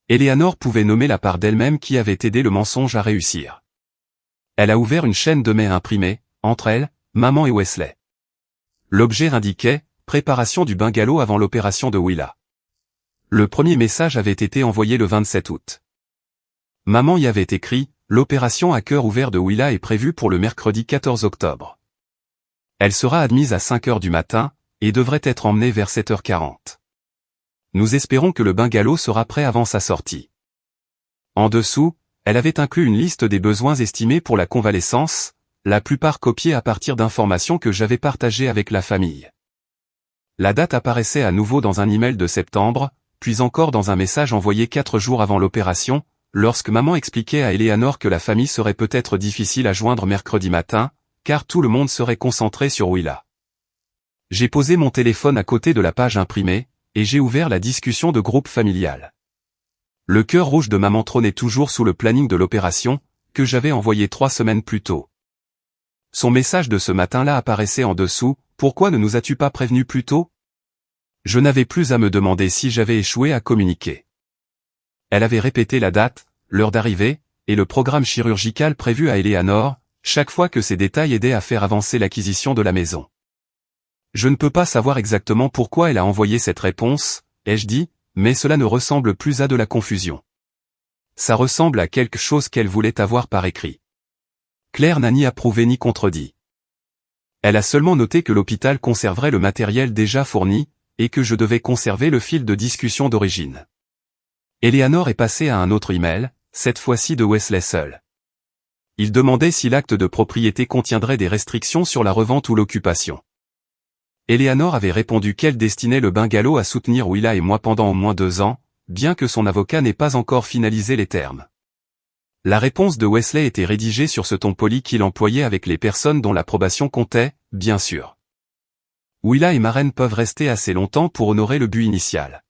Eleanor pouvait nommer la part d'elle-même qui avait aidé le mensonge à réussir. Elle a ouvert une chaîne de mails imprimés, entre elle, maman et Wesley. L'objet indiquait « Préparation du bungalow avant l'opération de Willa ». Le premier message avait été envoyé le 27 août. Maman y avait écrit « L'opération à cœur ouvert de Willa est prévue pour le mercredi 14 octobre. Elle sera admise à 5 heures du matin, et devrait être emmenée vers 7h40. Nous espérons que le bungalow sera prêt avant sa sortie. » En dessous, elle avait inclus une liste des besoins estimés pour la convalescence, la plupart copiés à partir d'informations que j'avais partagées avec la famille. La date apparaissait à nouveau dans un email de septembre, puis encore dans un message envoyé 4 jours avant l'opération, lorsque maman expliquait à Eleanor que la famille serait peut-être difficile à joindre mercredi matin, car tout le monde serait concentré sur Willa. J'ai posé mon téléphone à côté de la page imprimée, et j'ai ouvert la discussion de groupe familial. Le cœur rouge de maman trônait toujours sous le planning de l'opération, que j'avais envoyé 3 semaines plus tôt. Son message de ce matin-là apparaissait en dessous, « Pourquoi ne nous as-tu pas prévenu plus tôt ?» Je n'avais plus à me demander si j'avais échoué à communiquer. Elle avait répété la date, l'heure d'arrivée, et le programme chirurgical prévu à Eleanor, chaque fois que ces détails aidaient à faire avancer l'acquisition de la maison. Je ne peux pas savoir exactement pourquoi elle a envoyé cette réponse, ai-je dit, mais cela ne ressemble plus à de la confusion. Ça ressemble à quelque chose qu'elle voulait avoir par écrit. Claire n'a ni approuvé ni contredit. Elle a seulement noté que l'hôpital conserverait le matériel déjà fourni, et que je devais conserver le fil de discussion d'origine. Eleanor est passée à un autre email, cette fois-ci de Wesley seul. Il demandait si l'acte de propriété contiendrait des restrictions sur la revente ou l'occupation. Eleanor avait répondu qu'elle destinait le bungalow à soutenir Willa et moi pendant au moins 2 ans, bien que son avocat n'ait pas encore finalisé les termes. La réponse de Wesley était rédigée sur ce ton poli qu'il employait avec les personnes dont l'approbation comptait, bien sûr. Willa et Maren peuvent rester assez longtemps pour honorer le but initial.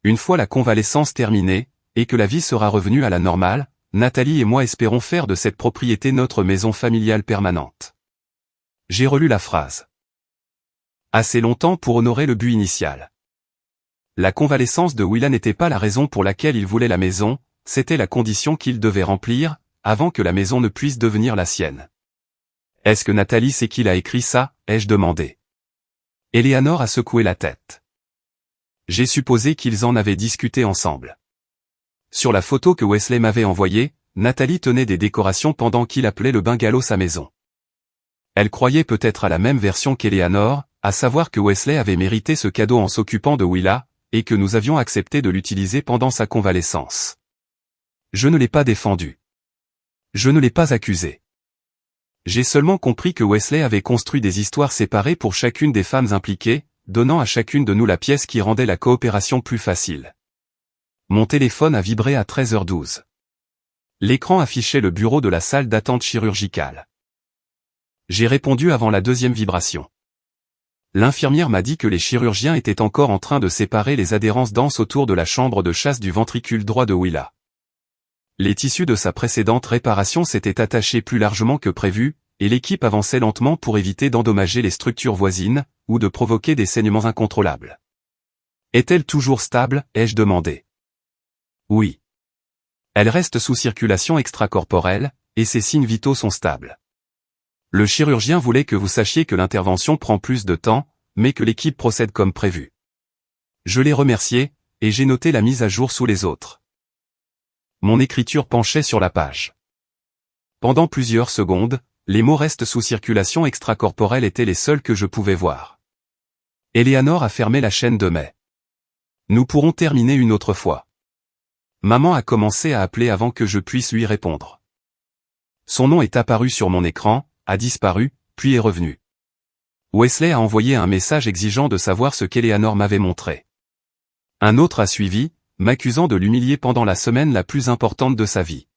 Une fois la convalescence terminée, et que la vie sera revenue à la normale, Nathalie et moi espérons faire de cette propriété notre maison familiale permanente. J'ai relu la phrase. Assez longtemps pour honorer le but initial. La convalescence de Willa n'était pas la raison pour laquelle il voulait la maison, c'était la condition qu'il devait remplir, avant que la maison ne puisse devenir la sienne. Est-ce que Nathalie sait qu'il a écrit ça, ai-je demandé. Eleanor a secoué la tête. J'ai supposé qu'ils en avaient discuté ensemble. Sur la photo que Wesley m'avait envoyée, Nathalie tenait des décorations pendant qu'il appelait le bungalow sa maison. Elle croyait peut-être à la même version qu'Eleanor, à savoir que Wesley avait mérité ce cadeau en s'occupant de Willa, et que nous avions accepté de l'utiliser pendant sa convalescence. Je ne l'ai pas défendu. Je ne l'ai pas accusé. J'ai seulement compris que Wesley avait construit des histoires séparées pour chacune des femmes impliquées, donnant à chacune de nous la pièce qui rendait la coopération plus facile. Mon téléphone a vibré à 13h12. L'écran affichait le bureau de la salle d'attente chirurgicale. J'ai répondu avant la 2e vibration. L'infirmière m'a dit que les chirurgiens étaient encore en train de séparer les adhérences denses autour de la chambre de chasse du ventricule droit de Willa. Les tissus de sa précédente réparation s'étaient attachés plus largement que prévu, et l'équipe avançait lentement pour éviter d'endommager les structures voisines, ou de provoquer des saignements incontrôlables. Est-elle toujours stable, ai-je demandé. Oui. Elle reste sous circulation extracorporelle, et ses signes vitaux sont stables. Le chirurgien voulait que vous sachiez que l'intervention prend plus de temps, mais que l'équipe procède comme prévu. Je l'ai remercié, et j'ai noté la mise à jour sous les autres. Mon écriture penchait sur la page. Pendant plusieurs secondes, les mots restent sous circulation extracorporelle étaient les seuls que je pouvais voir. Eleanor a fermé la chaîne de mai. Nous pourrons terminer une autre fois. Maman a commencé à appeler avant que je puisse lui répondre. Son nom est apparu sur mon écran, a disparu, puis est revenu. Wesley a envoyé un message exigeant de savoir ce qu'Eleanor m'avait montré. Un autre a suivi, m'accusant de l'humilier pendant la semaine la plus importante de sa vie.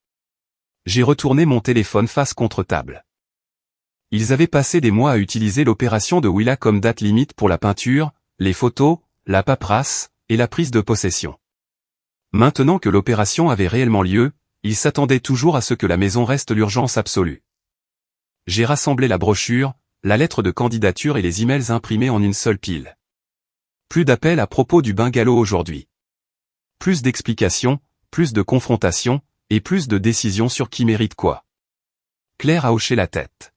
J'ai retourné mon téléphone face contre table. Ils avaient passé des mois à utiliser l'opération de Willa comme date limite pour la peinture, les photos, la paperasse, et la prise de possession. Maintenant que l'opération avait réellement lieu, ils s'attendaient toujours à ce que la maison reste l'urgence absolue. J'ai rassemblé la brochure, la lettre de candidature et les emails imprimés en une seule pile. Plus d'appels à propos du bungalow aujourd'hui. Plus d'explications, plus de confrontations, et plus de décisions sur qui mérite quoi. Claire a hoché la tête.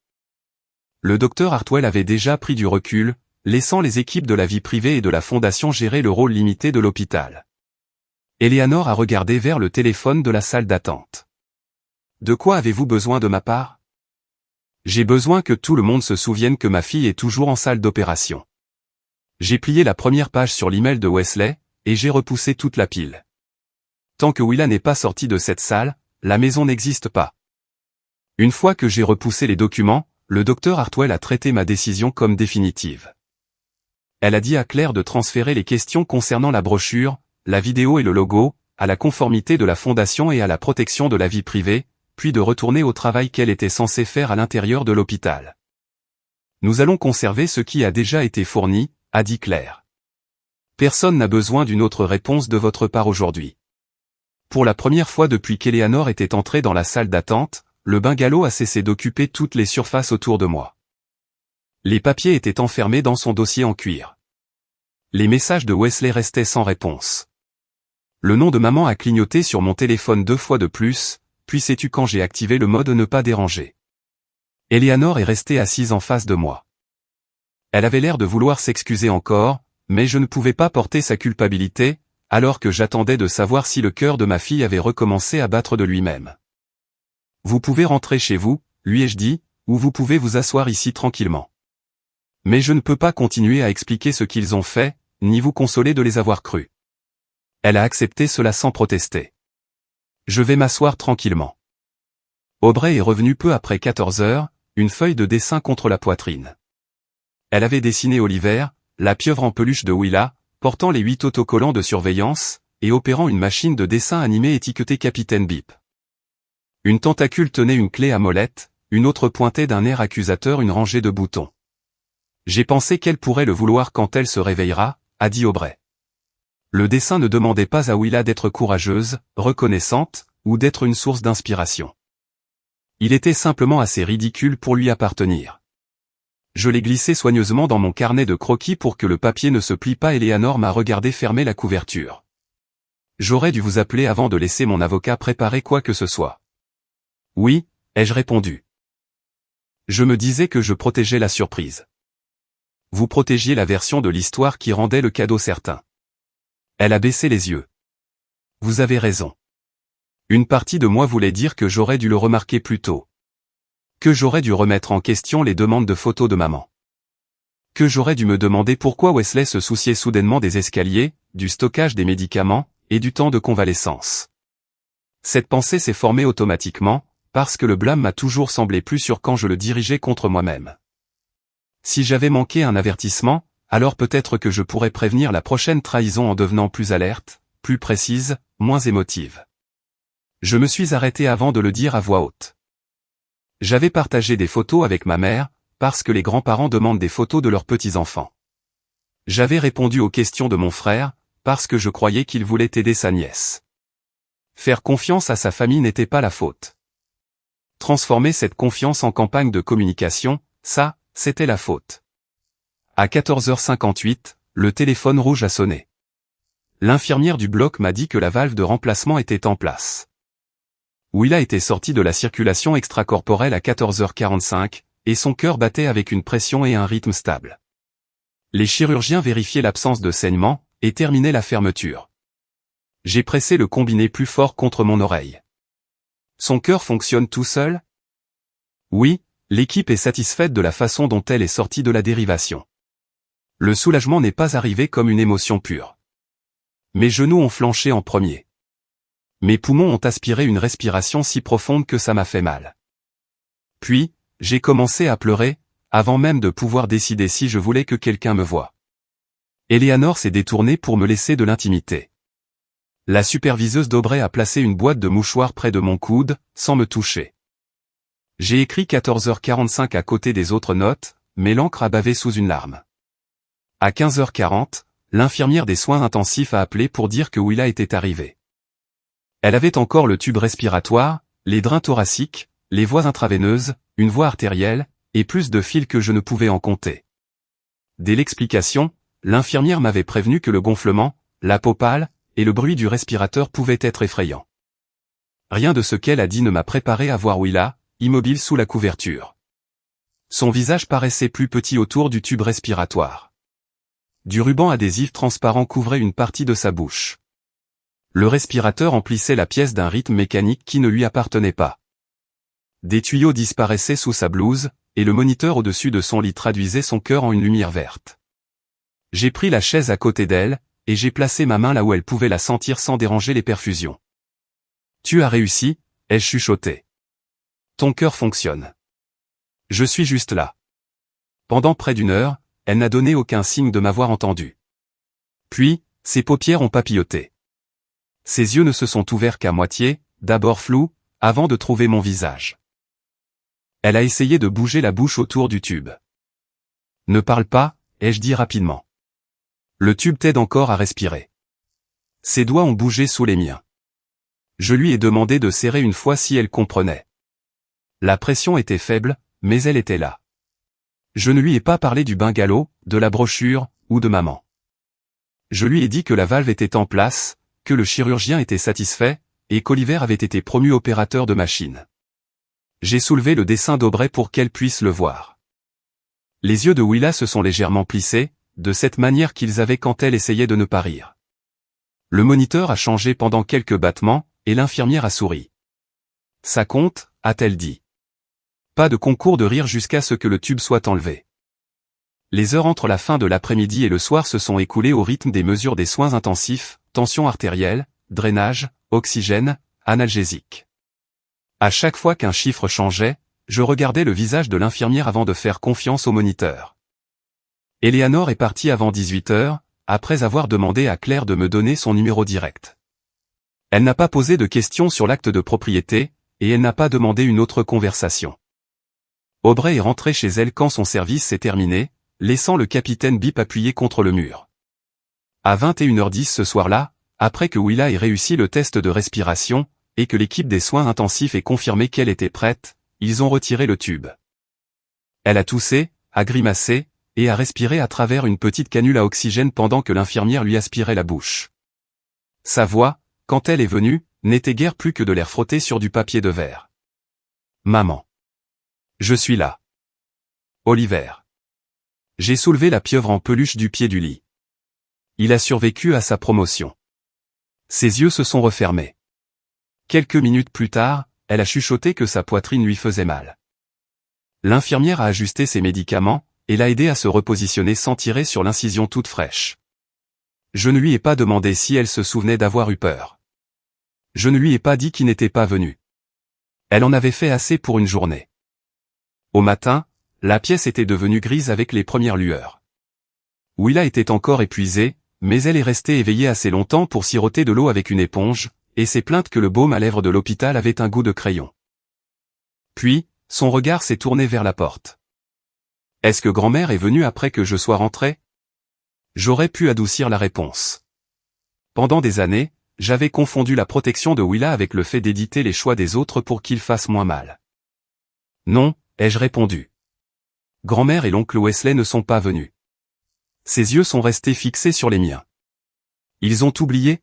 Le docteur Hartwell avait déjà pris du recul, laissant les équipes de la vie privée et de la fondation gérer le rôle limité de l'hôpital. Eleanor a regardé vers le téléphone de la salle d'attente. De quoi avez-vous besoin de ma part? J'ai besoin que tout le monde se souvienne que ma fille est toujours en salle d'opération. J'ai plié la première page sur l'email de Wesley, et j'ai repoussé toute la pile. Tant que Willa n'est pas sortie de cette salle, la maison n'existe pas. Une fois que j'ai repoussé les documents, le docteur Hartwell a traité ma décision comme définitive. Elle a dit à Claire de transférer les questions concernant la brochure, la vidéo et le logo, à la conformité de la fondation et à la protection de la vie privée, puis de retourner au travail qu'elle était censée faire à l'intérieur de l'hôpital. Nous allons conserver ce qui a déjà été fourni, a dit Claire. Personne n'a besoin d'une autre réponse de votre part aujourd'hui. Pour la première fois depuis qu'Eleanor était entrée dans la salle d'attente, le bungalow a cessé d'occuper toutes les surfaces autour de moi. Les papiers étaient enfermés dans son dossier en cuir. Les messages de Wesley restaient sans réponse. Le nom de maman a clignoté sur mon téléphone 2 fois de plus, puis sais-tu quand j'ai activé le mode ne pas déranger. Eleanor est restée assise en face de moi. Elle avait l'air de vouloir s'excuser encore, mais je ne pouvais pas porter sa culpabilité, alors que j'attendais de savoir si le cœur de ma fille avait recommencé à battre de lui-même. Vous pouvez rentrer chez vous, lui ai-je dit, ou vous pouvez vous asseoir ici tranquillement. Mais je ne peux pas continuer à expliquer ce qu'ils ont fait, ni vous consoler de les avoir crus. Elle a accepté cela sans protester. Je vais m'asseoir tranquillement. Aubrey est revenue peu après 14 heures, une feuille de dessin contre la poitrine. Elle avait dessiné Oliver, la pieuvre en peluche de Willa, portant les 8 autocollants de surveillance, et opérant une machine de dessin animé étiquetée Capitaine Bip. Une tentacule tenait une clé à molette, une autre pointait d'un air accusateur une rangée de boutons. J'ai pensé qu'elle pourrait le vouloir quand elle se réveillera, a dit Aubrey. Le dessin ne demandait pas à Willa d'être courageuse, reconnaissante, ou d'être une source d'inspiration. Il était simplement assez ridicule pour lui appartenir. Je l'ai glissé soigneusement dans mon carnet de croquis pour que le papier ne se plie pas et Eleanor m'a regardé fermer la couverture. J'aurais dû vous appeler avant de laisser mon avocat préparer quoi que ce soit. Oui, ai-je répondu. Je me disais que je protégeais la surprise. Vous protégiez la version de l'histoire qui rendait le cadeau certain. Elle a baissé les yeux. Vous avez raison. Une partie de moi voulait dire que j'aurais dû le remarquer plus tôt. Que j'aurais dû remettre en question les demandes de photos de maman. Que j'aurais dû me demander pourquoi Wesley se souciait soudainement des escaliers, du stockage des médicaments, et du temps de convalescence. Cette pensée s'est formée automatiquement, parce que le blâme m'a toujours semblé plus sûr quand je le dirigeais contre moi-même. Si j'avais manqué un avertissement, alors peut-être que je pourrais prévenir la prochaine trahison en devenant plus alerte, plus précise, moins émotive. Je me suis arrêté avant de le dire à voix haute. J'avais partagé des photos avec ma mère, parce que les grands-parents demandent des photos de leurs petits-enfants. J'avais répondu aux questions de mon frère, parce que je croyais qu'il voulait aider sa nièce. Faire confiance à sa famille n'était pas la faute. Transformer cette confiance en campagne de communication, ça, c'était la faute. À 14h58, le téléphone rouge a sonné. L'infirmière du bloc m'a dit que la valve de remplacement était en place. Willa était sortie de la circulation extracorporelle à 14h45, et son cœur battait avec une pression et un rythme stable. Les chirurgiens vérifiaient l'absence de saignement, et terminaient la fermeture. J'ai pressé le combiné plus fort contre mon oreille. Son cœur fonctionne tout seul? Oui, l'équipe est satisfaite de la façon dont elle est sortie de la dérivation. Le soulagement n'est pas arrivé comme une émotion pure. Mes genoux ont flanché en premier. Mes poumons ont aspiré une respiration si profonde que ça m'a fait mal. Puis, j'ai commencé à pleurer, avant même de pouvoir décider si je voulais que quelqu'un me voie. Eleanor s'est détournée pour me laisser de l'intimité. La superviseuse d'Aubrey a placé une boîte de mouchoirs près de mon coude, sans me toucher. J'ai écrit 14h45 à côté des autres notes, mais l'encre a bavé sous une larme. À 15h40, l'infirmière des soins intensifs a appelé pour dire que Willa était arrivée. Elle avait encore le tube respiratoire, les drains thoraciques, les voies intraveineuses, une voie artérielle, et plus de fils que je ne pouvais en compter. Dès l'explication, l'infirmière m'avait prévenu que le gonflement, la peau pâle, et le bruit du respirateur pouvaient être effrayants. Rien de ce qu'elle a dit ne m'a préparé à voir Willa, immobile sous la couverture. Son visage paraissait plus petit autour du tube respiratoire. Du ruban adhésif transparent couvrait une partie de sa bouche. Le respirateur emplissait la pièce d'un rythme mécanique qui ne lui appartenait pas. Des tuyaux disparaissaient sous sa blouse, et le moniteur au-dessus de son lit traduisait son cœur en une lumière verte. J'ai pris la chaise à côté d'elle, et j'ai placé ma main là où elle pouvait la sentir sans déranger les perfusions. « Tu as réussi », ai-je chuchoté. « Ton cœur fonctionne. Je suis juste là. » Pendant près d'une heure, elle n'a donné aucun signe de m'avoir entendu. Puis, ses paupières ont papilloté. Ses yeux ne se sont ouverts qu'à moitié, d'abord flous, avant de trouver mon visage. Elle a essayé de bouger la bouche autour du tube. « Ne parle pas », ai-je dit rapidement. Le tube t'aide encore à respirer. Ses doigts ont bougé sous les miens. Je lui ai demandé de serrer une fois si elle comprenait. La pression était faible, mais elle était là. Je ne lui ai pas parlé du bungalow, de la brochure, ou de maman. Je lui ai dit que la valve était en place, que le chirurgien était satisfait, et qu'Oliver avait été promu opérateur de machine. J'ai soulevé le dessin d'Aubrey pour qu'elle puisse le voir. Les yeux de Willa se sont légèrement plissés, de cette manière qu'ils avaient quand elle essayait de ne pas rire. Le moniteur a changé pendant quelques battements, et l'infirmière a souri. « Ça compte », a-t-elle dit. Pas de concours de rire jusqu'à ce que le tube soit enlevé. Les heures entre la fin de l'après-midi et le soir se sont écoulées au rythme des mesures des soins intensifs, tension artérielle, drainage, oxygène, analgésique. À chaque fois qu'un chiffre changeait, je regardais le visage de l'infirmière avant de faire confiance au moniteur. Eleanor est partie avant 18h, après avoir demandé à Claire de me donner son numéro direct. Elle n'a pas posé de questions sur l'acte de propriété, et elle n'a pas demandé une autre conversation. Aubrey est rentré chez elle quand son service s'est terminé, laissant le capitaine Bip appuyé contre le mur. À 21h10 ce soir-là, après que Willa ait réussi le test de respiration, et que l'équipe des soins intensifs ait confirmé qu'elle était prête, ils ont retiré le tube. Elle a toussé, a grimacé, et a respiré à travers une petite canule à oxygène pendant que l'infirmière lui aspirait la bouche. Sa voix, quand elle est venue, n'était guère plus que de l'air frotté sur du papier de verre. « Maman. Je suis là. Oliver. » J'ai soulevé la pieuvre en peluche du pied du lit. Il a survécu à sa promotion. Ses yeux se sont refermés. Quelques minutes plus tard, elle a chuchoté que sa poitrine lui faisait mal. L'infirmière a ajusté ses médicaments, et l'a aidé à se repositionner sans tirer sur l'incision toute fraîche. Je ne lui ai pas demandé si elle se souvenait d'avoir eu peur. Je ne lui ai pas dit qu'il n'était pas venu. Elle en avait fait assez pour une journée. Au matin, la pièce était devenue grise avec les premières lueurs. Willa était encore épuisée, mais elle est restée éveillée assez longtemps pour siroter de l'eau avec une éponge, et s'est plainte que le baume à lèvres de l'hôpital avait un goût de crayon. Puis, son regard s'est tourné vers la porte. Est-ce que grand-mère est venue après que je sois rentré? J'aurais pu adoucir la réponse. Pendant des années, j'avais confondu la protection de Willa avec le fait d'éditer les choix des autres pour qu'ils fassent moins mal. Non, ai-je répondu. Grand-mère et l'oncle Wesley ne sont pas venus. Ses yeux sont restés fixés sur les miens. Ils ont oublié?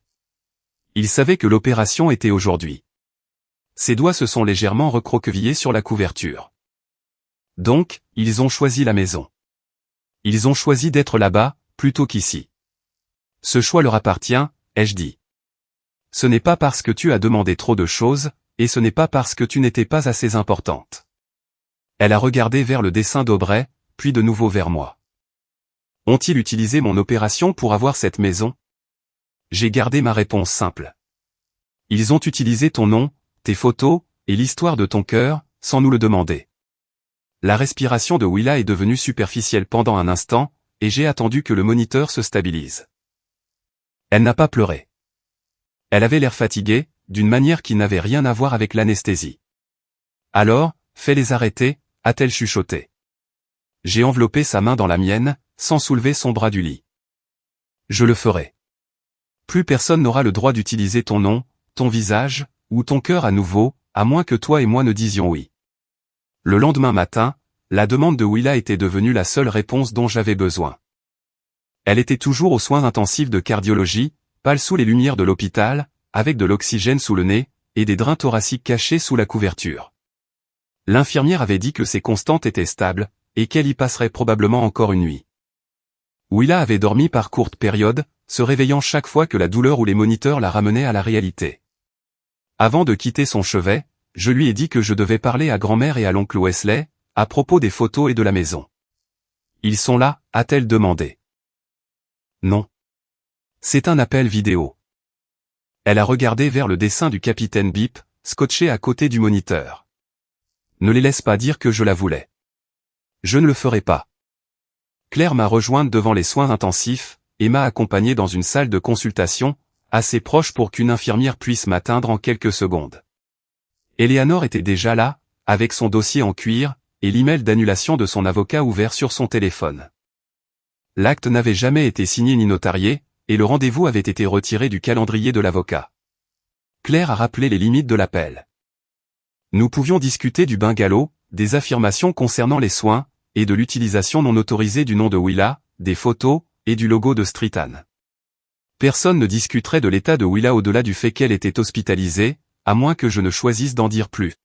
Ils savaient que l'opération était aujourd'hui. Ses doigts se sont légèrement recroquevillés sur la couverture. Donc, ils ont choisi la maison. Ils ont choisi d'être là-bas, plutôt qu'ici. Ce choix leur appartient, ai-je dit. Ce n'est pas parce que tu as demandé trop de choses, et ce n'est pas parce que tu n'étais pas assez importante. Elle a regardé vers le dessin d'Aubrey, puis de nouveau vers moi. Ont-ils utilisé mon opération pour avoir cette maison? J'ai gardé ma réponse simple. Ils ont utilisé ton nom, tes photos, et l'histoire de ton cœur, sans nous le demander. La respiration de Willa est devenue superficielle pendant un instant, et j'ai attendu que le moniteur se stabilise. Elle n'a pas pleuré. Elle avait l'air fatiguée, d'une manière qui n'avait rien à voir avec l'anesthésie. Alors, Fais-les arrêter, a-t-elle chuchoté. J'ai enveloppé sa main dans la mienne, sans soulever son bras du lit. Je le ferai. Plus personne n'aura le droit d'utiliser ton nom, ton visage, ou ton cœur à nouveau, à moins que toi et moi ne disions oui. Le lendemain matin, la demande de Willa était devenue la seule réponse dont j'avais besoin. Elle était toujours aux soins intensifs de cardiologie, pâle sous les lumières de l'hôpital, avec de l'oxygène sous le nez, et des drains thoraciques cachés sous la couverture. L'infirmière avait dit que ses constantes étaient stables, et qu'elle y passerait probablement encore une nuit. Willa avait dormi par courtes périodes, se réveillant chaque fois que la douleur ou les moniteurs la ramenaient à la réalité. Avant de quitter son chevet, je lui ai dit que je devais parler à grand-mère et à l'oncle Wesley, à propos des photos et de la maison. Ils sont là, a-t-elle demandé. Non. C'est un appel vidéo. Elle a regardé vers le dessin du capitaine Bip, scotché à côté du moniteur. Ne les laisse pas dire que je la voulais. Je ne le ferai pas. Claire m'a rejointe devant les soins intensifs, et m'a accompagné dans une salle de consultation, assez proche pour qu'une infirmière puisse m'atteindre en quelques secondes. Eleanor était déjà là, avec son dossier en cuir, et l'email d'annulation de son avocat ouvert sur son téléphone. L'acte n'avait jamais été signé ni notarié, et le rendez-vous avait été retiré du calendrier de l'avocat. Claire a rappelé les limites de l'appel. Nous pouvions discuter du bungalow, des affirmations concernant les soins, et de l'utilisation non autorisée du nom de Willa, des photos, et du logo de Streetan. Personne ne discuterait de l'état de Willa au-delà du fait qu'elle était hospitalisée, à moins que je ne choisisse d'en dire plus.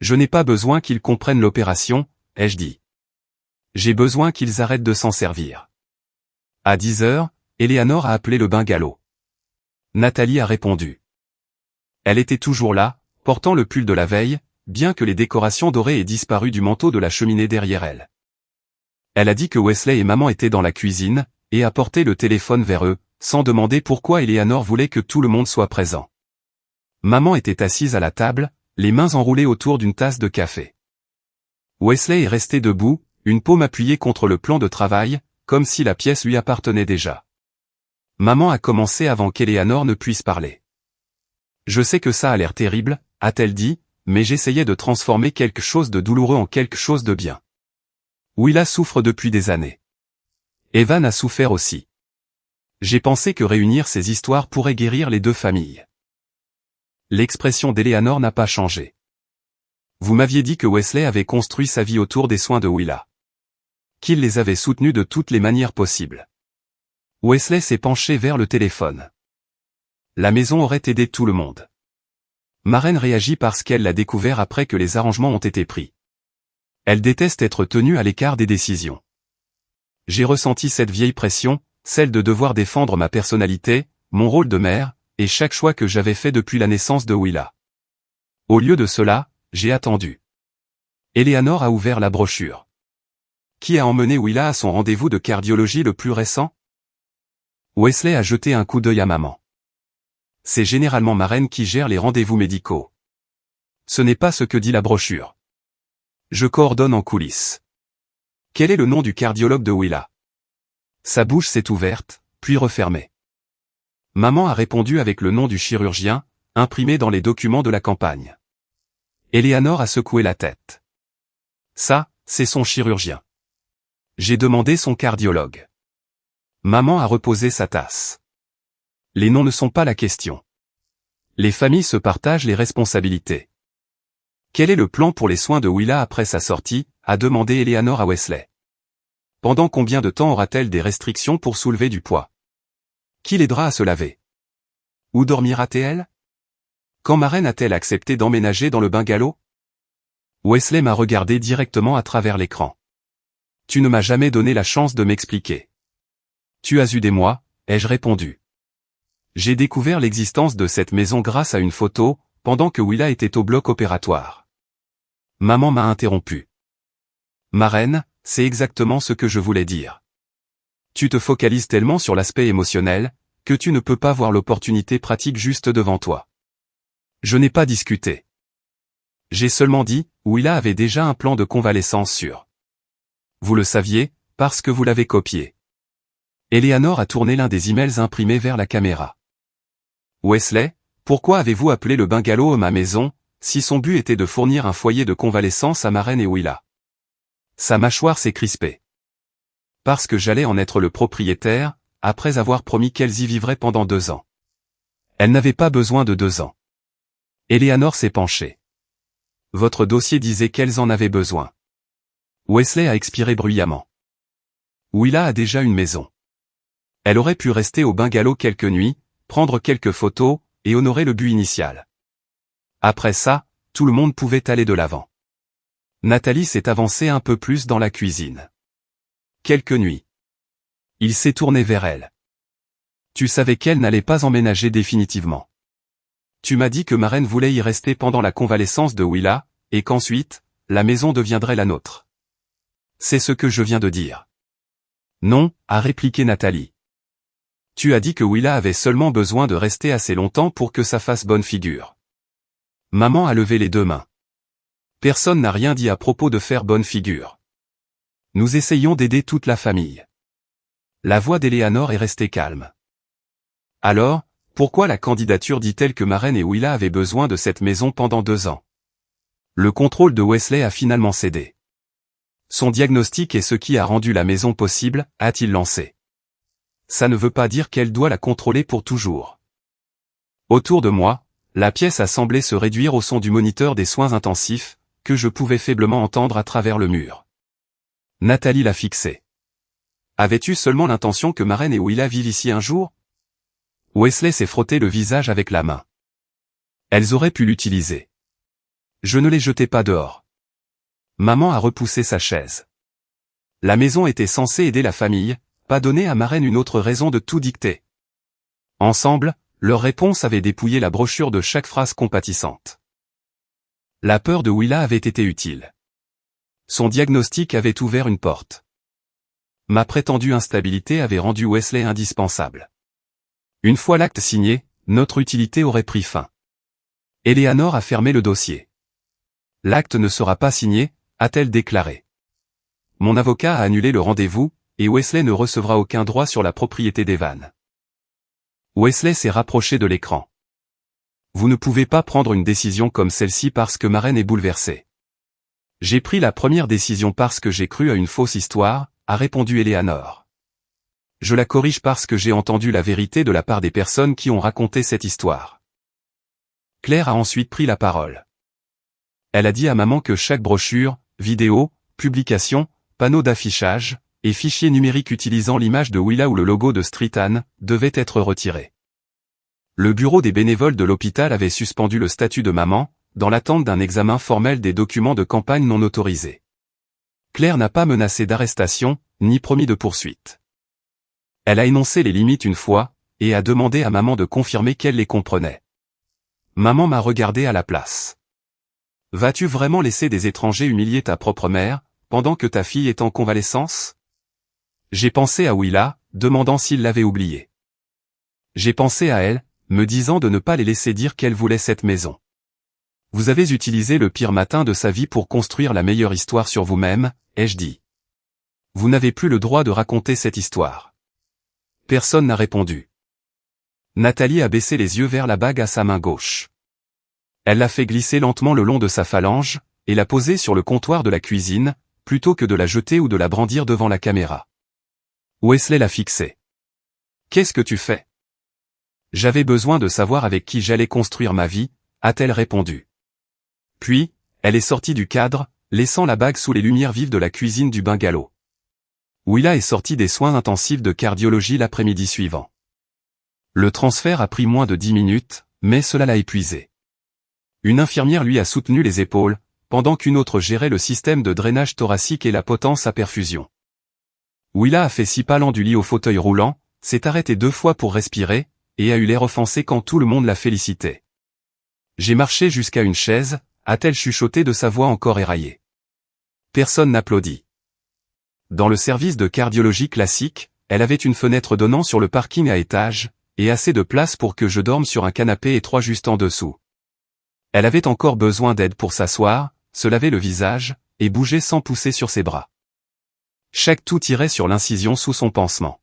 Je n'ai pas besoin qu'ils comprennent l'opération, ai-je dit. J'ai besoin qu'ils arrêtent de s'en servir. À 10 heures, Eleanor a appelé le bungalow. Nathalie a répondu. Elle était toujours là, portant le pull de la veille, bien que les décorations dorées aient disparu du manteau de la cheminée derrière elle. Elle a dit que Wesley et maman étaient dans la cuisine, et a porté le téléphone vers eux, sans demander pourquoi Eleanor voulait que tout le monde soit présent. Maman était assise à la table, les mains enroulées autour d'une tasse de café. Wesley est resté debout, une paume appuyée contre le plan de travail, comme si la pièce lui appartenait déjà. Maman a commencé avant qu'Eleanor ne puisse parler. Je sais que ça a l'air terrible, a-t-elle dit, mais j'essayais de transformer quelque chose de douloureux en quelque chose de bien. Willa souffre depuis des années. Evan a souffert aussi. J'ai pensé que réunir ces histoires pourrait guérir les deux familles. L'expression d'Eleanor n'a pas changé. Vous m'aviez dit que Wesley avait construit sa vie autour des soins de Willa. Qu'il les avait soutenus de toutes les manières possibles. Wesley s'est penché vers le téléphone. La maison aurait aidé tout le monde. Maren réagit parce qu'elle l'a découvert après que les arrangements ont été pris. Elle déteste être tenue à l'écart des décisions. J'ai ressenti cette vieille pression, celle de devoir défendre ma personnalité, mon rôle de mère, et chaque choix que j'avais fait depuis la naissance de Willa. Au lieu de cela, j'ai attendu. Eleanor a ouvert la brochure. Qui a emmené Willa à son rendez-vous de cardiologie le plus récent? Wesley a jeté un coup d'œil à maman. C'est généralement Maren qui gère les rendez-vous médicaux. Ce n'est pas ce que dit la brochure. Je coordonne en coulisses. Quel est le nom du cardiologue de Willa? Sa bouche s'est ouverte, puis refermée. Maman a répondu avec le nom du chirurgien, imprimé dans les documents de la campagne. Eleanor a secoué la tête. Ça, c'est son chirurgien. J'ai demandé son cardiologue. Maman a reposé sa tasse. Les noms ne sont pas la question. Les familles se partagent les responsabilités. Quel est le plan pour les soins de Willa après sa sortie, a demandé Eleanor à Wesley. Pendant combien de temps aura-t-elle des restrictions pour soulever du poids? Qui l'aidera à se laver? Où dormira-t-elle? Quand Maren a-t-elle accepté d'emménager dans le bungalow? Wesley m'a regardé directement à travers l'écran. Tu ne m'as jamais donné la chance de m'expliquer. Tu as eu des mois, ai-je répondu. J'ai découvert l'existence de cette maison grâce à une photo, pendant que Willa était au bloc opératoire. Maman m'a interrompu. Maren, c'est exactement ce que je voulais dire. Tu te focalises tellement sur l'aspect émotionnel, que tu ne peux pas voir l'opportunité pratique juste devant toi. Je n'ai pas discuté. J'ai seulement dit, Willa avait déjà un plan de convalescence sûr. Vous le saviez, parce que vous l'avez copié. Eleanor a tourné l'un des emails imprimés vers la caméra. Wesley, pourquoi avez-vous appelé le bungalow ma maison, si son but était de fournir un foyer de convalescence à Maren et Willa. Sa mâchoire s'est crispée. Parce que j'allais en être le propriétaire, après avoir promis qu'elles y vivraient pendant 2 ans. Elle n'avait pas besoin de 2 ans. Eleanor s'est penchée. Votre dossier disait qu'elles en avaient besoin. Wesley a expiré bruyamment. Willa a déjà une maison. Elle aurait pu rester au bungalow quelques nuits, prendre quelques photos, et honorer le but initial. Après ça, tout le monde pouvait aller de l'avant. Nathalie s'est avancée un peu plus dans la cuisine. Quelques nuits. Il s'est tourné vers elle. Tu savais qu'elle n'allait pas emménager définitivement. Tu m'as dit que Maren voulait y rester pendant la convalescence de Willa, et qu'ensuite, la maison deviendrait la nôtre. C'est ce que je viens de dire. Non, a répliqué Nathalie. Tu as dit que Willa avait seulement besoin de rester assez longtemps pour que ça fasse bonne figure. Maman a levé les 2 mains. Personne n'a rien dit à propos de faire bonne figure. Nous essayons d'aider toute la famille. La voix d'Eleanor est restée calme. Alors, pourquoi la candidature dit-elle que Maren et Willa avaient besoin de cette maison pendant 2 ans? Le contrôle de Wesley a finalement cédé. Son diagnostic est ce qui a rendu la maison possible, a-t-il lancé. Ça ne veut pas dire qu'elle doit la contrôler pour toujours. Autour de moi, la pièce a semblé se réduire au son du moniteur des soins intensifs, que je pouvais faiblement entendre à travers le mur. Nathalie l'a fixé. Avais-tu seulement l'intention que Maren et Willa vivent ici un jour? Wesley s'est frotté le visage avec la main. Elles auraient pu l'utiliser. Je ne les jetais pas dehors. Maman a repoussé sa chaise. La maison était censée aider la famille, pas donner à Maren une autre raison de tout dicter. Ensemble, leur réponse avait dépouillé la brochure de chaque phrase compatissante. La peur de Willa avait été utile. Son diagnostic avait ouvert une porte. Ma prétendue instabilité avait rendu Wesley indispensable. Une fois l'acte signé, notre utilité aurait pris fin. Eleanor a fermé le dossier. L'acte ne sera pas signé, a-t-elle déclaré. Mon avocat a annulé le rendez-vous, et Wesley ne recevra aucun droit sur la propriété d'Evan. Wesley s'est rapproché de l'écran. Vous ne pouvez pas prendre une décision comme celle-ci parce que Maren est bouleversée. J'ai pris la première décision parce que j'ai cru à une fausse histoire, a répondu Eleanor. Je la corrige parce que j'ai entendu la vérité de la part des personnes qui ont raconté cette histoire. Claire a ensuite pris la parole. Elle a dit à maman que chaque brochure, vidéo, publication, panneau d'affichage, et fichier numérique utilisant l'image de Willa ou le logo de Streetan, devait être retiré. Le bureau des bénévoles de l'hôpital avait suspendu le statut de maman, dans l'attente d'un examen formel des documents de campagne non autorisés. Claire n'a pas menacé d'arrestation, ni promis de poursuite. Elle a énoncé les limites une fois, et a demandé à maman de confirmer qu'elle les comprenait. Maman m'a regardé à la place. Vas-tu vraiment laisser des étrangers humilier ta propre mère, pendant que ta fille est en convalescence? J'ai pensé à Willa, demandant s'il l'avait oubliée. J'ai pensé à elle, me disant de ne pas les laisser dire qu'elle voulait cette maison. Vous avez utilisé le pire matin de sa vie pour construire la meilleure histoire sur vous-même, ai-je dit. Vous n'avez plus le droit de raconter cette histoire. Personne n'a répondu. Nathalie a baissé les yeux vers la bague à sa main gauche. Elle l'a fait glisser lentement le long de sa phalange, et l'a posée sur le comptoir de la cuisine, plutôt que de la jeter ou de la brandir devant la caméra. Wesley l'a fixée. Qu'est-ce que tu fais? J'avais besoin de savoir avec qui j'allais construire ma vie, a-t-elle répondu. Puis, elle est sortie du cadre, laissant la bague sous les lumières vives de la cuisine du bungalow. Willa est sortie des soins intensifs de cardiologie l'après-midi suivant. Le transfert a pris moins de 10 minutes, mais cela l'a épuisé. Une infirmière lui a soutenu les épaules, pendant qu'une autre gérait le système de drainage thoracique et la potence à perfusion. Willa a fait 6 pas lents du lit au fauteuil roulant, s'est arrêtée 2 fois pour respirer, et a eu l'air offensé quand tout le monde la félicitait. J'ai marché jusqu'à une chaise, a-t-elle chuchoté de sa voix encore éraillée. Personne n'applaudit. Dans le service de cardiologie classique, elle avait une fenêtre donnant sur le parking à étage, et assez de place pour que je dorme sur un canapé étroit juste en dessous. Elle avait encore besoin d'aide pour s'asseoir, se laver le visage, et bouger sans pousser sur ses bras. Chaque toux tirait sur l'incision sous son pansement.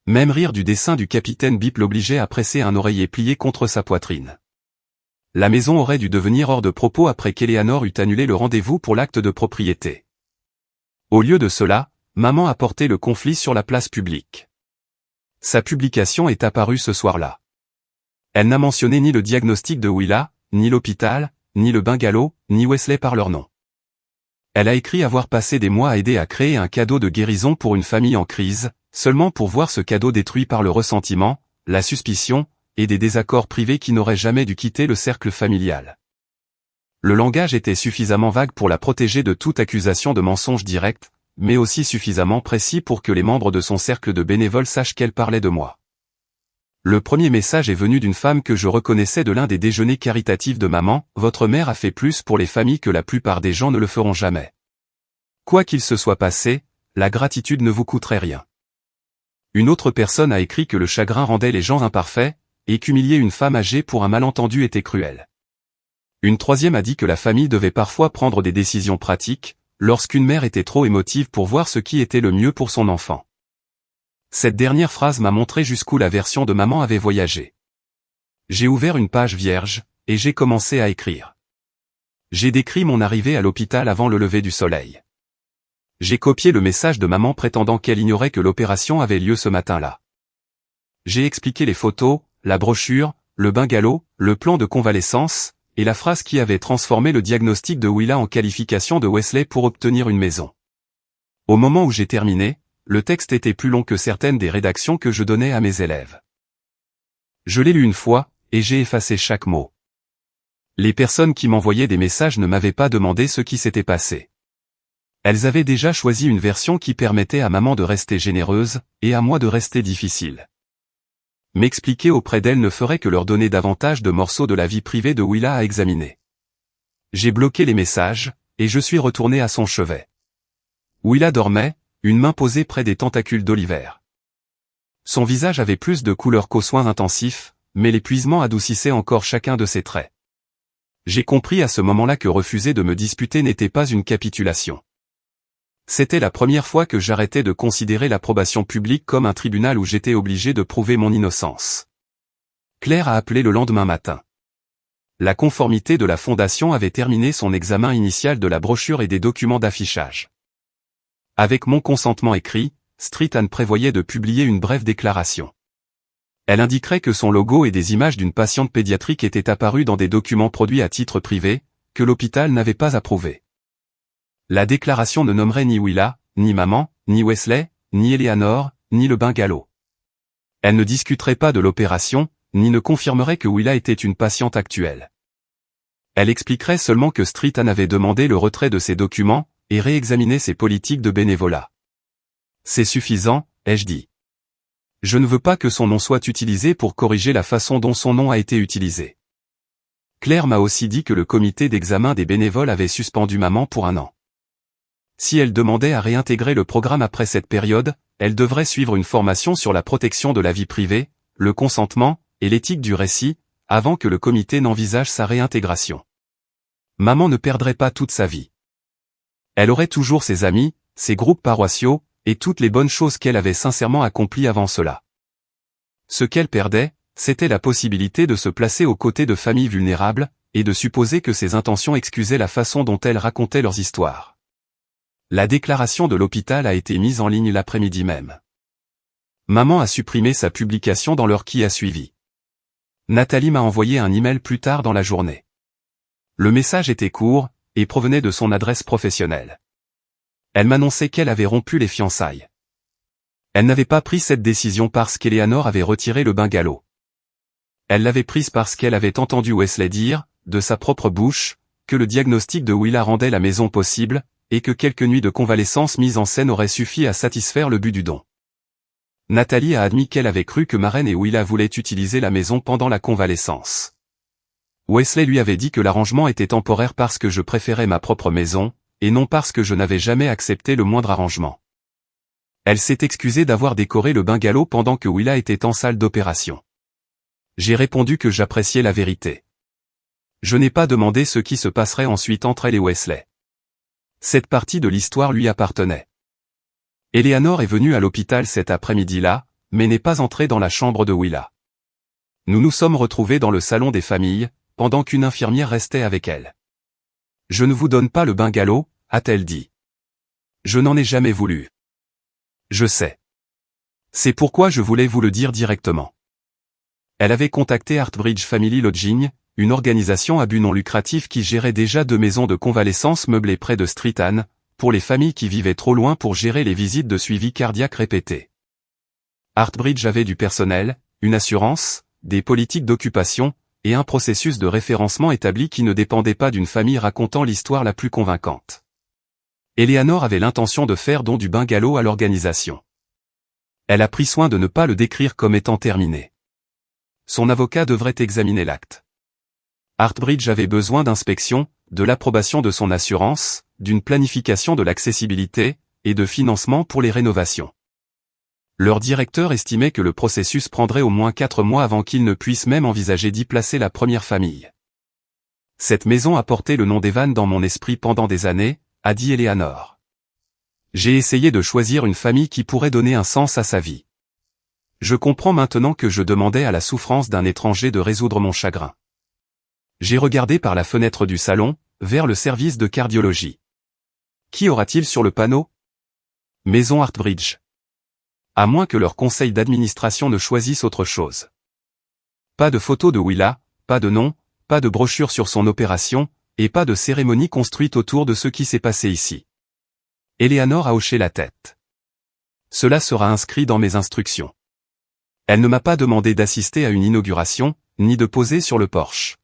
Même rire du dessin du capitaine Bip l'obligeait à presser un oreiller plié contre sa poitrine. La maison aurait dû devenir hors de propos après qu'Eleanor eut annulé le rendez-vous pour l'acte de propriété. Au lieu de cela, maman a porté le conflit sur la place publique. Sa publication est apparue ce soir-là. Elle n'a mentionné ni le diagnostic de Willa, ni l'hôpital, ni le bungalow, ni Wesley par leur nom. Elle a écrit avoir passé des mois à aider à créer un cadeau de guérison pour une famille en crise, seulement pour voir ce cadeau détruit par le ressentiment, la suspicion, et des désaccords privés qui n'auraient jamais dû quitter le cercle familial. Le langage était suffisamment vague pour la protéger de toute accusation de mensonge direct, mais aussi suffisamment précis pour que les membres de son cercle de bénévoles sachent qu'elle parlait de moi. Le premier message est venu d'une femme que je reconnaissais de l'un des déjeuners caritatifs de maman. Votre mère a fait plus pour les familles que la plupart des gens ne le feront jamais. Quoi qu'il se soit passé, la gratitude ne vous coûterait rien. Une autre personne a écrit que le chagrin rendait les gens imparfaits, et qu'humilier une femme âgée pour un malentendu était cruel. Une troisième a dit que la famille devait parfois prendre des décisions pratiques, lorsqu'une mère était trop émotive pour voir ce qui était le mieux pour son enfant. Cette dernière phrase m'a montré jusqu'où la version de maman avait voyagé. J'ai ouvert une page vierge, et j'ai commencé à écrire. J'ai décrit mon arrivée à l'hôpital avant le lever du soleil. J'ai copié le message de maman prétendant qu'elle ignorait que l'opération avait lieu ce matin-là. J'ai expliqué les photos, la brochure, le bungalow, le plan de convalescence, et la phrase qui avait transformé le diagnostic de Willa en qualification de Wesley pour obtenir une maison. Au moment où j'ai terminé, le texte était plus long que certaines des rédactions que je donnais à mes élèves. Je l'ai lu une fois, et j'ai effacé chaque mot. Les personnes qui m'envoyaient des messages ne m'avaient pas demandé ce qui s'était passé. Elles avaient déjà choisi une version qui permettait à maman de rester généreuse, et à moi de rester difficile. M'expliquer auprès d'elles ne ferait que leur donner davantage de morceaux de la vie privée de Willa à examiner. J'ai bloqué les messages, et je suis retourné à son chevet. Willa dormait, une main posée près des tentacules d'Oliver. Son visage avait plus de couleur qu'aux soins intensifs, mais l'épuisement adoucissait encore chacun de ses traits. J'ai compris à ce moment-là que refuser de me disputer n'était pas une capitulation. C'était la première fois que j'arrêtais de considérer l'approbation publique comme un tribunal où j'étais obligé de prouver mon innocence. Claire a appelé le lendemain matin. La conformité de la fondation avait terminé son examen initial de la brochure et des documents d'affichage. Avec mon consentement écrit, Street Anne prévoyait de publier une brève déclaration. Elle indiquerait que son logo et des images d'une patiente pédiatrique étaient apparus dans des documents produits à titre privé, que l'hôpital n'avait pas approuvés. La déclaration ne nommerait ni Willa, ni maman, ni Wesley, ni Eleanor, ni le bungalow. Elle ne discuterait pas de l'opération, ni ne confirmerait que Willa était une patiente actuelle. Elle expliquerait seulement que Street Anne avait demandé le retrait de ses documents, et réexaminer ses politiques de bénévolat. C'est suffisant, ai-je dit. Je ne veux pas que son nom soit utilisé pour corriger la façon dont son nom a été utilisé. Claire m'a aussi dit que le comité d'examen des bénévoles avait suspendu maman pour 1 an. Si elle demandait à réintégrer le programme après cette période, elle devrait suivre une formation sur la protection de la vie privée, le consentement, et l'éthique du récit, avant que le comité n'envisage sa réintégration. Maman ne perdrait pas toute sa vie. Elle aurait toujours ses amis, ses groupes paroissiaux, et toutes les bonnes choses qu'elle avait sincèrement accomplies avant cela. Ce qu'elle perdait, c'était la possibilité de se placer aux côtés de familles vulnérables, et de supposer que ses intentions excusaient la façon dont elles racontaient leurs histoires. La déclaration de l'hôpital a été mise en ligne l'après-midi même. Maman a supprimé sa publication dans l'heure qui a suivi. Nathalie m'a envoyé un email plus tard dans la journée. Le message était court, et provenait de son adresse professionnelle. Elle m'annonçait qu'elle avait rompu les fiançailles. Elle n'avait pas pris cette décision parce qu'Eleanor avait retiré le bungalow. Elle l'avait prise parce qu'elle avait entendu Wesley dire, de sa propre bouche, que le diagnostic de Willa rendait la maison possible, et que quelques nuits de convalescence mises en scène auraient suffi à satisfaire le but du don. Nathalie a admis qu'elle avait cru que Maren et Willa voulaient utiliser la maison pendant la convalescence. Wesley lui avait dit que l'arrangement était temporaire parce que je préférais ma propre maison, et non parce que je n'avais jamais accepté le moindre arrangement. Elle s'est excusée d'avoir décoré le bungalow pendant que Willa était en salle d'opération. J'ai répondu que j'appréciais la vérité. Je n'ai pas demandé ce qui se passerait ensuite entre elle et Wesley. Cette partie de l'histoire lui appartenait. Eleanor est venue à l'hôpital cet après-midi-là, mais n'est pas entrée dans la chambre de Willa. Nous nous sommes retrouvés dans le salon des familles, pendant qu'une infirmière restait avec elle. « Je ne vous donne pas le bungalow, a-t-elle dit. Je n'en ai jamais voulu. Je sais. C'est pourquoi je voulais vous le dire directement. » Elle avait contacté Hartbridge Family Lodging, une organisation à but non lucratif qui gérait déjà 2 maisons de convalescence meublées près de Streatham, pour les familles qui vivaient trop loin pour gérer les visites de suivi cardiaque répétées. Hartbridge avait du personnel, une assurance, des politiques d'occupation, et un processus de référencement établi qui ne dépendait pas d'une famille racontant l'histoire la plus convaincante. Eleanor avait l'intention de faire don du bungalow à l'organisation. Elle a pris soin de ne pas le décrire comme étant terminé. Son avocat devrait examiner l'acte. Hartbridge avait besoin d'inspection, de l'approbation de son assurance, d'une planification de l'accessibilité, et de financement pour les rénovations. Leur directeur estimait que le processus prendrait au moins 4 mois avant qu'ils ne puissent même envisager d'y placer la première famille. Cette maison a porté le nom d'Evan dans mon esprit pendant des années, a dit Eleanor. J'ai essayé de choisir une famille qui pourrait donner un sens à sa vie. Je comprends maintenant que je demandais à la souffrance d'un étranger de résoudre mon chagrin. J'ai regardé par la fenêtre du salon, vers le service de cardiologie. Qui aura-t-il sur le panneau? Maison Hartbridge. À moins que leur conseil d'administration ne choisisse autre chose. Pas de photo de Willa, pas de nom, pas de brochure sur son opération, et pas de cérémonie construite autour de ce qui s'est passé ici. Eleanor a hoché la tête. Cela sera inscrit dans mes instructions. Elle ne m'a pas demandé d'assister à une inauguration, ni de poser sur le porche.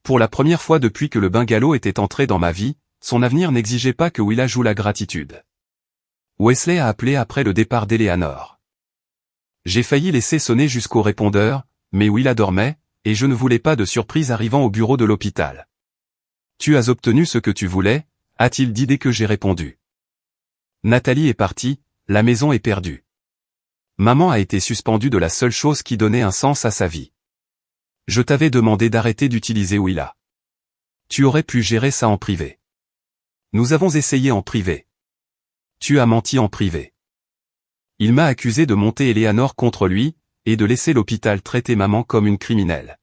Pour la première fois depuis que le bungalow était entré dans ma vie, son avenir n'exigeait pas que Willa joue la gratitude. Wesley a appelé après le départ d'Eleanor. J'ai failli laisser sonner jusqu'au répondeur, mais Willa dormait, et je ne voulais pas de surprise arrivant au bureau de l'hôpital. « Tu as obtenu ce que tu voulais ?» a-t-il dit dès que j'ai répondu. Nathalie est partie, la maison est perdue. Maman a été suspendue de la seule chose qui donnait un sens à sa vie. Je t'avais demandé d'arrêter d'utiliser Willa. Tu aurais pu gérer ça en privé. Nous avons essayé en privé. Tu as menti en privé. Il m'a accusé de monter Eleanor contre lui, et de laisser l'hôpital traiter maman comme une criminelle.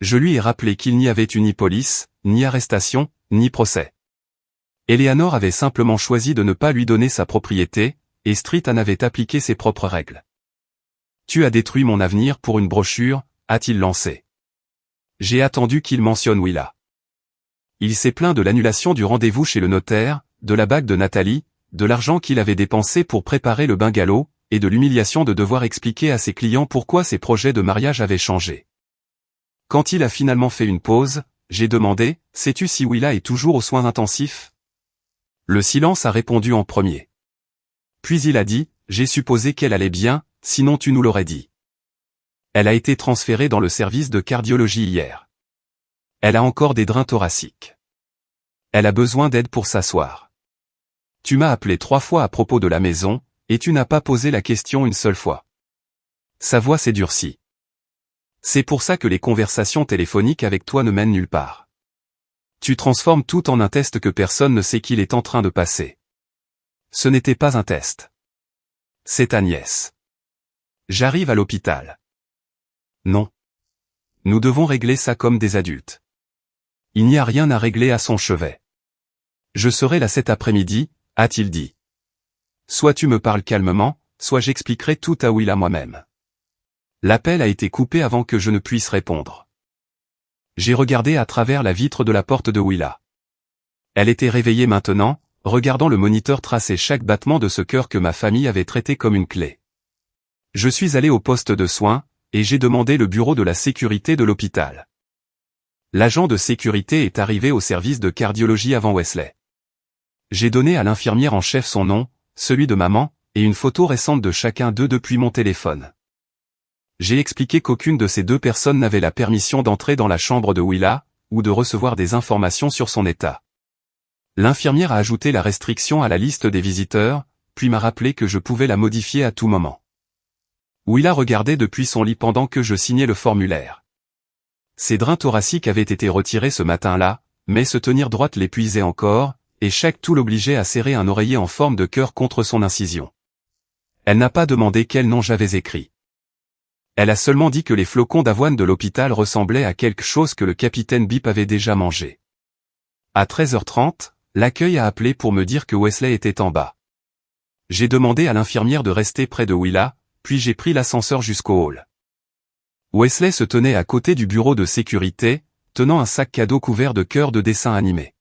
Je lui ai rappelé qu'il n'y avait eu ni police, ni arrestation, ni procès. Eleanor avait simplement choisi de ne pas lui donner sa propriété, et Streatham avait appliqué ses propres règles. Tu as détruit mon avenir pour une brochure, a-t-il lancé. J'ai attendu qu'il mentionne Willa. Il s'est plaint de l'annulation du rendez-vous chez le notaire, de la bague de Nathalie, de l'argent qu'il avait dépensé pour préparer le bungalow, et de l'humiliation de devoir expliquer à ses clients pourquoi ses projets de mariage avaient changé. Quand il a finalement fait une pause, j'ai demandé, « Sais-tu si Willa est toujours aux soins intensifs ?» Le silence a répondu en premier. Puis il a dit, « J'ai supposé qu'elle allait bien, sinon tu nous l'aurais dit. » Elle a été transférée dans le service de cardiologie hier. Elle a encore des drains thoraciques. Elle a besoin d'aide pour s'asseoir. Tu m'as appelé 3 fois à propos de la maison, et tu n'as pas posé la question une seule fois. Sa voix s'est durcie. C'est pour ça que les conversations téléphoniques avec toi ne mènent nulle part. Tu transformes tout en un test que personne ne sait qu'il est en train de passer. Ce n'était pas un test. C'est Agnès. J'arrive à l'hôpital. Non. Nous devons régler ça comme des adultes. Il n'y a rien à régler à son chevet. Je serai là cet après-midi, a-t-il dit. Soit tu me parles calmement, soit j'expliquerai tout à Willa moi-même. L'appel a été coupé avant que je ne puisse répondre. J'ai regardé à travers la vitre de la porte de Willa. Elle était réveillée maintenant, regardant le moniteur tracer chaque battement de ce cœur que ma famille avait traité comme une clé. Je suis allé au poste de soins, et j'ai demandé le bureau de la sécurité de l'hôpital. L'agent de sécurité est arrivé au service de cardiologie avant Wesley. J'ai donné à l'infirmière en chef son nom, celui de maman, et une photo récente de chacun d'eux depuis mon téléphone. J'ai expliqué qu'aucune de ces 2 personnes n'avait la permission d'entrer dans la chambre de Willa, ou de recevoir des informations sur son état. L'infirmière a ajouté la restriction à la liste des visiteurs, puis m'a rappelé que je pouvais la modifier à tout moment. Willa regardait depuis son lit pendant que je signais le formulaire. Ses drains thoraciques avaient été retirés ce matin-là, mais se tenir droite l'épuisait encore, et chaque toux l'obligeait à serrer un oreiller en forme de cœur contre son incision. Elle n'a pas demandé quel nom j'avais écrit. Elle a seulement dit que les flocons d'avoine de l'hôpital ressemblaient à quelque chose que le capitaine Bip avait déjà mangé. À 13h30, l'accueil a appelé pour me dire que Wesley était en bas. J'ai demandé à l'infirmière de rester près de Willa, puis j'ai pris l'ascenseur jusqu'au hall. Wesley se tenait à côté du bureau de sécurité, tenant un sac cadeau couvert de cœurs de dessins animés.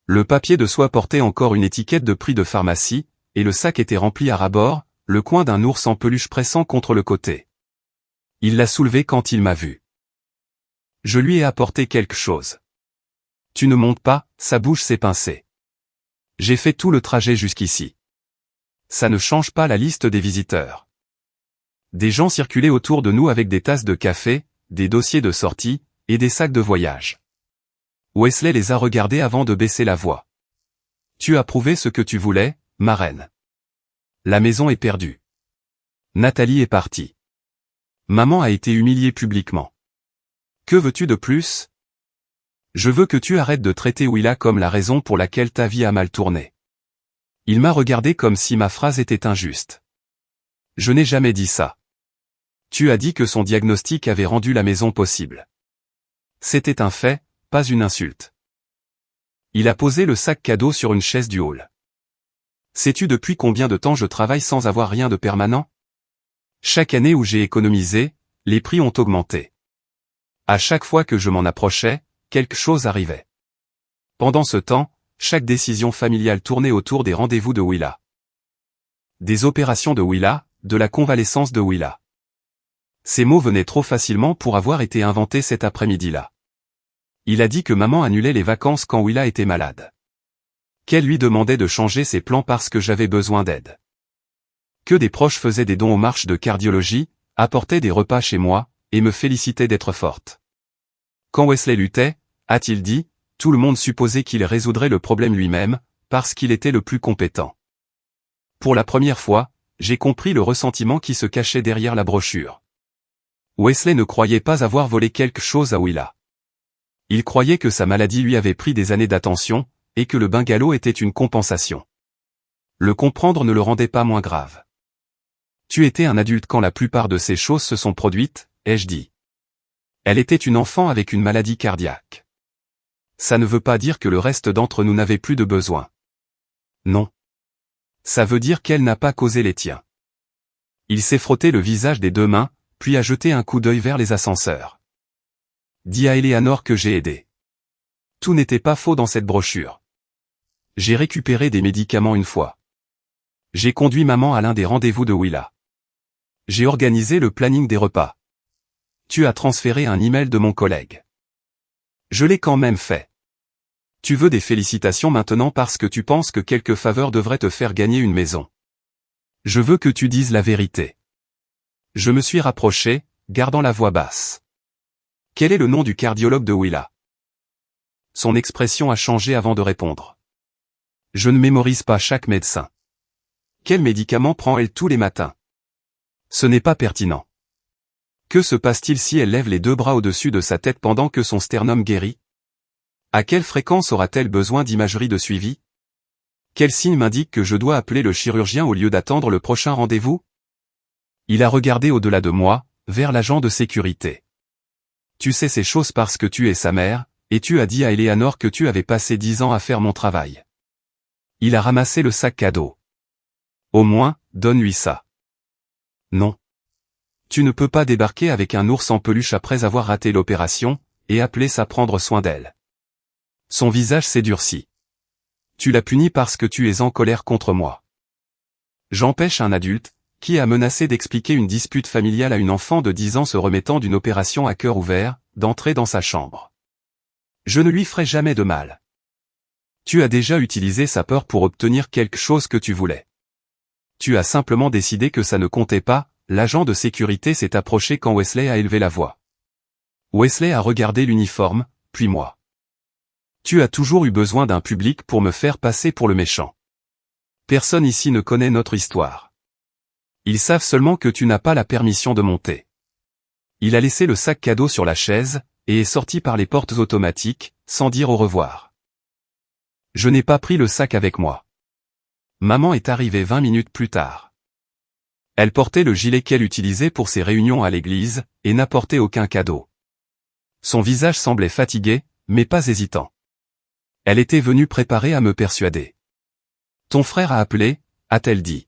Le papier de soie portait encore une étiquette de prix de pharmacie, et le sac était rempli à ras-bord, le coin d'un ours en peluche pressant contre le côté. Il l'a soulevé quand il m'a vu. Je lui ai apporté quelque chose. Tu ne montes pas, sa bouche s'est pincée. J'ai fait tout le trajet jusqu'ici. Ça ne change pas la liste des visiteurs. Des gens circulaient autour de nous avec des tasses de café, des dossiers de sortie, et des sacs de voyage. Wesley les a regardés avant de baisser la voix. Tu as prouvé ce que tu voulais, ma reine. La maison est perdue. Nathalie est partie. Maman a été humiliée publiquement. Que veux-tu de plus? Je veux que tu arrêtes de traiter Willa comme la raison pour laquelle ta vie a mal tourné. Il m'a regardé comme si ma phrase était injuste. Je n'ai jamais dit ça. Tu as dit que son diagnostic avait rendu la maison possible. C'était un fait, pas une insulte. Il a posé le sac cadeau sur une chaise du hall. Sais-tu depuis combien de temps je travaille sans avoir rien de permanent? Chaque année où j'ai économisé, les prix ont augmenté. À chaque fois que je m'en approchais, quelque chose arrivait. Pendant ce temps, chaque décision familiale tournait autour des rendez-vous de Willa. Des opérations de Willa, de la convalescence de Willa. Ces mots venaient trop facilement pour avoir été inventés cet après-midi-là. Il a dit que maman annulait les vacances quand Willa était malade. Qu'elle lui demandait de changer ses plans parce que j'avais besoin d'aide. Que des proches faisaient des dons aux marches de cardiologie, apportaient des repas chez moi, et me félicitaient d'être forte. Quand Wesley luttait, a-t-il dit, tout le monde supposait qu'il résoudrait le problème lui-même, parce qu'il était le plus compétent. Pour la première fois, j'ai compris le ressentiment qui se cachait derrière la brochure. Wesley ne croyait pas avoir volé quelque chose à Willa. Il croyait que sa maladie lui avait pris des années d'attention, et que le bungalow était une compensation. Le comprendre ne le rendait pas moins grave. Tu étais un adulte quand la plupart de ces choses se sont produites, ai-je dit. Elle était une enfant avec une maladie cardiaque. Ça ne veut pas dire que le reste d'entre nous n'avait plus de besoin. Non. Ça veut dire qu'elle n'a pas causé les tiens. Il s'est frotté le visage des deux mains, puis a jeté un coup d'œil vers les ascenseurs. Dis à Eleanor que j'ai aidé. Tout n'était pas faux dans cette brochure. J'ai récupéré des médicaments une fois. J'ai conduit maman à l'un des rendez-vous de Willa. J'ai organisé le planning des repas. Tu as transféré un email de mon collègue. Je l'ai quand même fait. Tu veux des félicitations maintenant parce que tu penses que quelques faveurs devraient te faire gagner une maison. Je veux que tu dises la vérité. Je me suis rapproché, gardant la voix basse. Quel est le nom du cardiologue de Willa? Son expression a changé avant de répondre. Je ne mémorise pas chaque médecin. Quel médicament prend-elle tous les matins? Ce n'est pas pertinent. Que se passe-t-il si elle lève les deux bras au-dessus de sa tête pendant que son sternum guérit? À quelle fréquence aura-t-elle besoin d'imagerie de suivi? Quel signe m'indique que je dois appeler le chirurgien au lieu d'attendre le prochain rendez-vous? Il a regardé au-delà de moi, vers l'agent de sécurité. Tu sais ces choses parce que tu es sa mère, et tu as dit à Eleanor que tu avais passé 10 ans à faire mon travail. Il a ramassé le sac cadeau. Au moins, donne-lui ça. Non. Tu ne peux pas débarquer avec un ours en peluche après avoir raté l'opération, et appeler ça prendre soin d'elle. Son visage s'est durci. Tu l'as puni parce que tu es en colère contre moi. J'empêche un adulte, qui a menacé d'expliquer une dispute familiale à une enfant de 10 ans se remettant d'une opération à cœur ouvert, d'entrer dans sa chambre. Je ne lui ferai jamais de mal. Tu as déjà utilisé sa peur pour obtenir quelque chose que tu voulais. Tu as simplement décidé que ça ne comptait pas. L'agent de sécurité s'est approché quand Wesley a élevé la voix. Wesley a regardé l'uniforme, puis moi. Tu as toujours eu besoin d'un public pour me faire passer pour le méchant. Personne ici ne connaît notre histoire. Ils savent seulement que tu n'as pas la permission de monter. Il a laissé le sac cadeau sur la chaise, et est sorti par les portes automatiques, sans dire au revoir. Je n'ai pas pris le sac avec moi. Maman est arrivée 20 minutes plus tard. Elle portait le gilet qu'elle utilisait pour ses réunions à l'église, et n'apportait aucun cadeau. Son visage semblait fatigué, mais pas hésitant. Elle était venue préparée à me persuader. Ton frère a appelé, a-t-elle dit.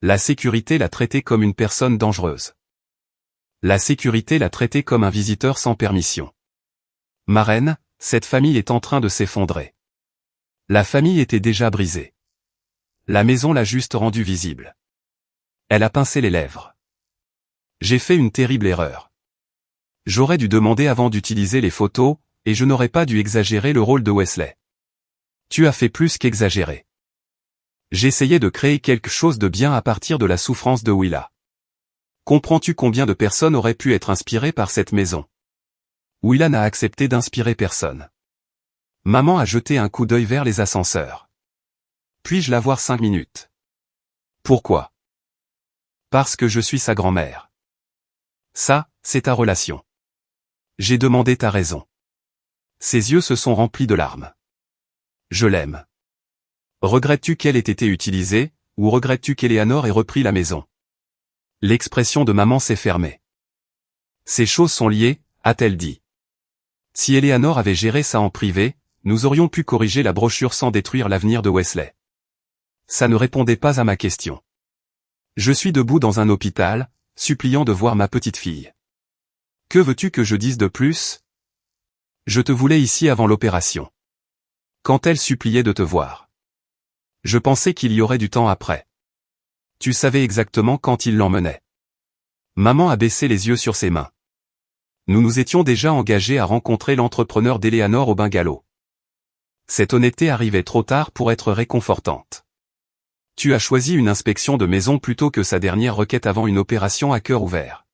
La sécurité l'a traité comme une personne dangereuse. La sécurité l'a traité comme un visiteur sans permission. Ma reine, cette famille est en train de s'effondrer. La famille était déjà brisée. La maison l'a juste rendue visible. Elle a pincé les lèvres. J'ai fait une terrible erreur. J'aurais dû demander avant d'utiliser les photos, et je n'aurais pas dû exagérer le rôle de Wesley. Tu as fait plus qu'exagérer. J'essayais de créer quelque chose de bien à partir de la souffrance de Willa. Comprends-tu combien de personnes auraient pu être inspirées par cette maison? Willa n'a accepté d'inspirer personne. Maman a jeté un coup d'œil vers les ascenseurs. Puis-je la voir 5 minutes? Pourquoi? Parce que je suis sa grand-mère. Ça, c'est ta relation. J'ai demandé ta raison. Ses yeux se sont remplis de larmes. Je l'aime. Regrettes-tu qu'elle ait été utilisée, ou regrettes-tu qu'Eleanor ait repris la maison? L'expression de maman s'est fermée. Ces choses sont liées, a-t-elle dit. Si Eleanor avait géré ça en privé, nous aurions pu corriger la brochure sans détruire l'avenir de Wesley. Ça ne répondait pas à ma question. Je suis debout dans un hôpital, suppliant de voir ma petite fille. Que veux-tu que je dise de plus? Je te voulais ici avant l'opération. Quand elle suppliait de te voir. Je pensais qu'il y aurait du temps après. Tu savais exactement quand il l'emmenait. Maman a baissé les yeux sur ses mains. Nous nous étions déjà engagés à rencontrer l'entrepreneur d'Eleanor au bungalow. Cette honnêteté arrivait trop tard pour être réconfortante. Tu as choisi une inspection de maison plutôt que sa dernière requête avant une opération à cœur ouvert.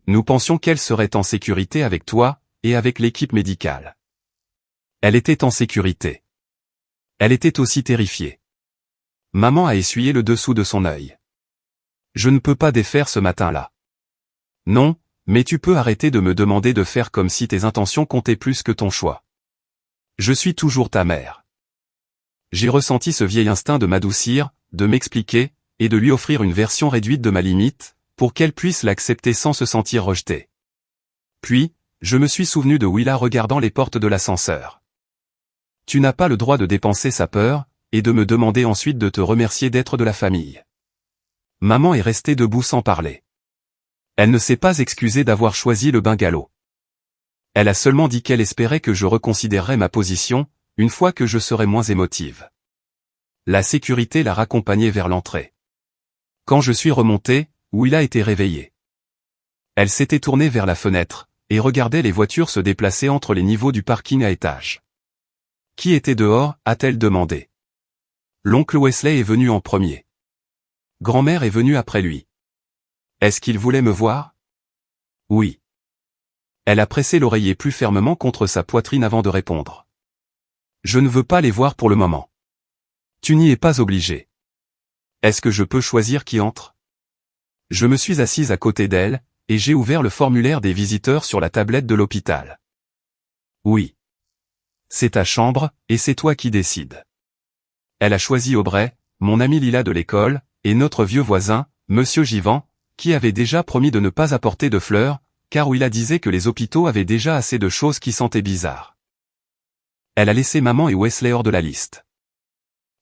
Nous pensions qu'elle serait en sécurité avec toi, et avec l'équipe médicale. Elle était en sécurité. Elle était aussi terrifiée. Maman a essuyé le dessous de son œil. Je ne peux pas défaire ce matin-là. Non, mais tu peux arrêter de me demander de faire comme si tes intentions comptaient plus que ton choix. Je suis toujours ta mère. J'ai ressenti ce vieil instinct de m'adoucir, de m'expliquer, et de lui offrir une version réduite de ma limite, pour qu'elle puisse l'accepter sans se sentir rejetée. Puis, je me suis souvenu de Willa regardant les portes de l'ascenseur. Tu n'as pas le droit de dépenser sa peur, et de me demander ensuite de te remercier d'être de la famille. Maman est restée debout sans parler. Elle ne s'est pas excusée d'avoir choisi le bungalow. Elle a seulement dit qu'elle espérait que je reconsidérerais ma position, une fois que je serais moins émotive. La sécurité l'a raccompagnée vers l'entrée. Quand je suis remonté, Willa était réveillée. Elle s'était tournée vers la fenêtre, et regardait les voitures se déplacer entre les niveaux du parking à étages. Qui était dehors, a-t-elle demandé. L'oncle Wesley est venu en premier. Grand-mère est venue après lui. Est-ce qu'il voulait me voir? Oui. Elle a pressé l'oreiller plus fermement contre sa poitrine avant de répondre. Je ne veux pas les voir pour le moment. Tu n'y es pas obligé. Est-ce que je peux choisir qui entre? Je me suis assise à côté d'elle, et j'ai ouvert le formulaire des visiteurs sur la tablette de l'hôpital. Oui. C'est ta chambre, et c'est toi qui décides. Elle a choisi Aubrey, mon ami Lila de l'école, et notre vieux voisin, Monsieur Givant, qui avait déjà promis de ne pas apporter de fleurs, car Willa disait que les hôpitaux avaient déjà assez de choses qui sentaient bizarre. Elle a laissé maman et Wesley hors de la liste.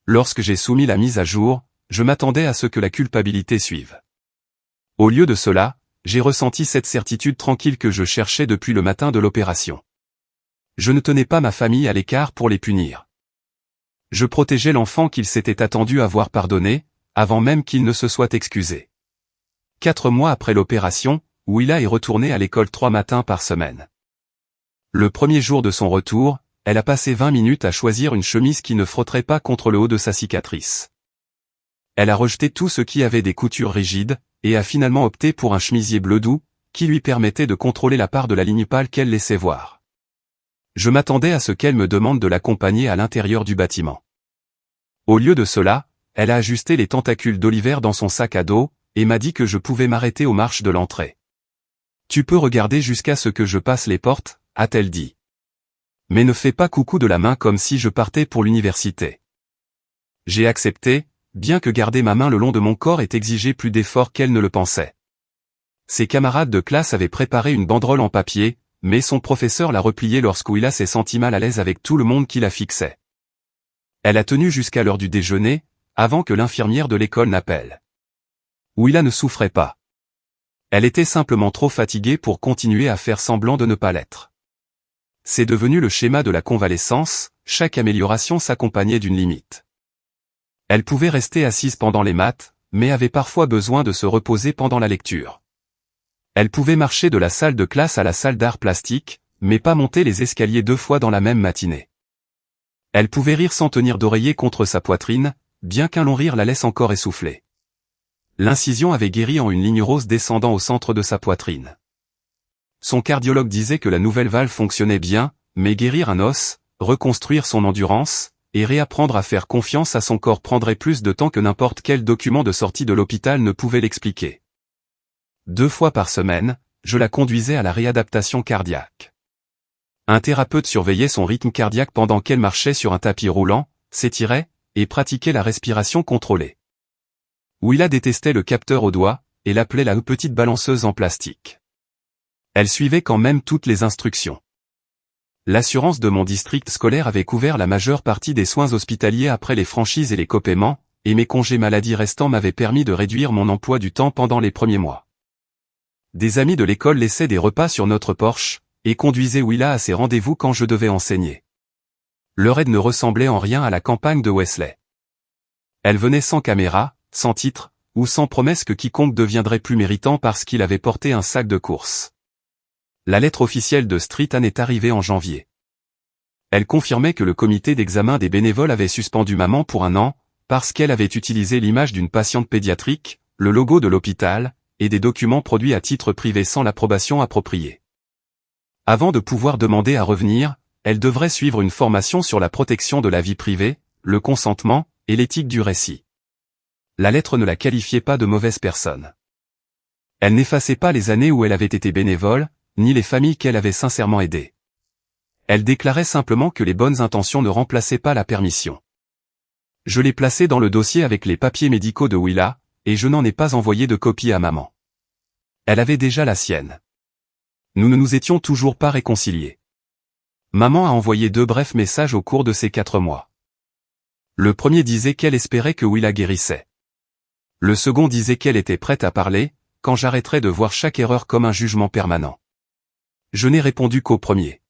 Lorsque j'ai soumis la mise à jour, je m'attendais à ce que la culpabilité suive. Au lieu de cela, j'ai ressenti cette certitude tranquille que je cherchais depuis le matin de l'opération. Je ne tenais pas ma famille à l'écart pour les punir. Je protégeais l'enfant qu'il s'était attendu à voir pardonné, avant même qu'il ne se soit excusé. 4 mois après l'opération, Willa est retournée à l'école 3 matins par semaine. Le premier jour de son retour, elle a passé 20 minutes à choisir une chemise qui ne frotterait pas contre le haut de sa cicatrice. Elle a rejeté tout ce qui avait des coutures rigides, et a finalement opté pour un chemisier bleu doux, qui lui permettait de contrôler la part de la ligne pâle qu'elle laissait voir. Je m'attendais à ce qu'elle me demande de l'accompagner à l'intérieur du bâtiment. Au lieu de cela, elle a ajusté les tentacules d'Oliver dans son sac à dos, et m'a dit que je pouvais m'arrêter aux marches de l'entrée. Tu peux regarder jusqu'à ce que je passe les portes, a-t-elle dit. Mais ne fais pas coucou de la main comme si je partais pour l'université. J'ai accepté, bien que garder ma main le long de mon corps ait exigé plus d'efforts qu'elle ne le pensait. Ses camarades de classe avaient préparé une banderole en papier, mais son professeur l'a repliée lorsque Willa s'est senti mal à l'aise avec tout le monde qui la fixait. Elle a tenu jusqu'à l'heure du déjeuner, avant que l'infirmière de l'école n'appelle. Willa ne souffrait pas. Elle était simplement trop fatiguée pour continuer à faire semblant de ne pas l'être. C'est devenu le schéma de la convalescence, chaque amélioration s'accompagnait d'une limite. Elle pouvait rester assise pendant les maths, mais avait parfois besoin de se reposer pendant la lecture. Elle pouvait marcher de la salle de classe à la salle d'art plastique, mais pas monter les escaliers 2 fois dans la même matinée. Elle pouvait rire sans tenir d'oreiller contre sa poitrine, bien qu'un long rire la laisse encore essoufflée. L'incision avait guéri en une ligne rose descendant au centre de sa poitrine. Son cardiologue disait que la nouvelle valve fonctionnait bien, mais guérir un os, reconstruire son endurance, et réapprendre à faire confiance à son corps prendrait plus de temps que n'importe quel document de sortie de l'hôpital ne pouvait l'expliquer. 2 fois par semaine, je la conduisais à la réadaptation cardiaque. Un thérapeute surveillait son rythme cardiaque pendant qu'elle marchait sur un tapis roulant, s'étirait, et pratiquait la respiration contrôlée. Willa détestait le capteur au doigt, et l'appelait la petite balanceuse en plastique. Elle suivait quand même toutes les instructions. L'assurance de mon district scolaire avait couvert la majeure partie des soins hospitaliers après les franchises et les copaiements, et mes congés maladie restants m'avaient permis de réduire mon emploi du temps pendant les premiers mois. Des amis de l'école laissaient des repas sur notre porche, et conduisaient Willa à ses rendez-vous quand je devais enseigner. Leur aide ne ressemblait en rien à la campagne de Wesley. Elle venait sans caméra, sans titre, ou sans promesse que quiconque deviendrait plus méritant parce qu'il avait porté un sac de course. La lettre officielle de Street Anne est arrivée en janvier. Elle confirmait que le comité d'examen des bénévoles avait suspendu maman pour 1 an, parce qu'elle avait utilisé l'image d'une patiente pédiatrique, le logo de l'hôpital, et des documents produits à titre privé sans l'approbation appropriée. Avant de pouvoir demander à revenir, elle devrait suivre une formation sur la protection de la vie privée, le consentement, et l'éthique du récit. La lettre ne la qualifiait pas de mauvaise personne. Elle n'effaçait pas les années où elle avait été bénévole, ni les familles qu'elle avait sincèrement aidées. Elle déclarait simplement que les bonnes intentions ne remplaçaient pas la permission. Je l'ai placée dans le dossier avec les papiers médicaux de Willa, et je n'en ai pas envoyé de copie à maman. Elle avait déjà la sienne. Nous ne nous étions toujours pas réconciliés. Maman a envoyé 2 brefs messages au cours de ces 4 mois. Le premier disait qu'elle espérait que Willa guérissait. Le second disait qu'elle était prête à parler, quand j'arrêterais de voir chaque erreur comme un jugement permanent. Je n'ai répondu qu'au premier.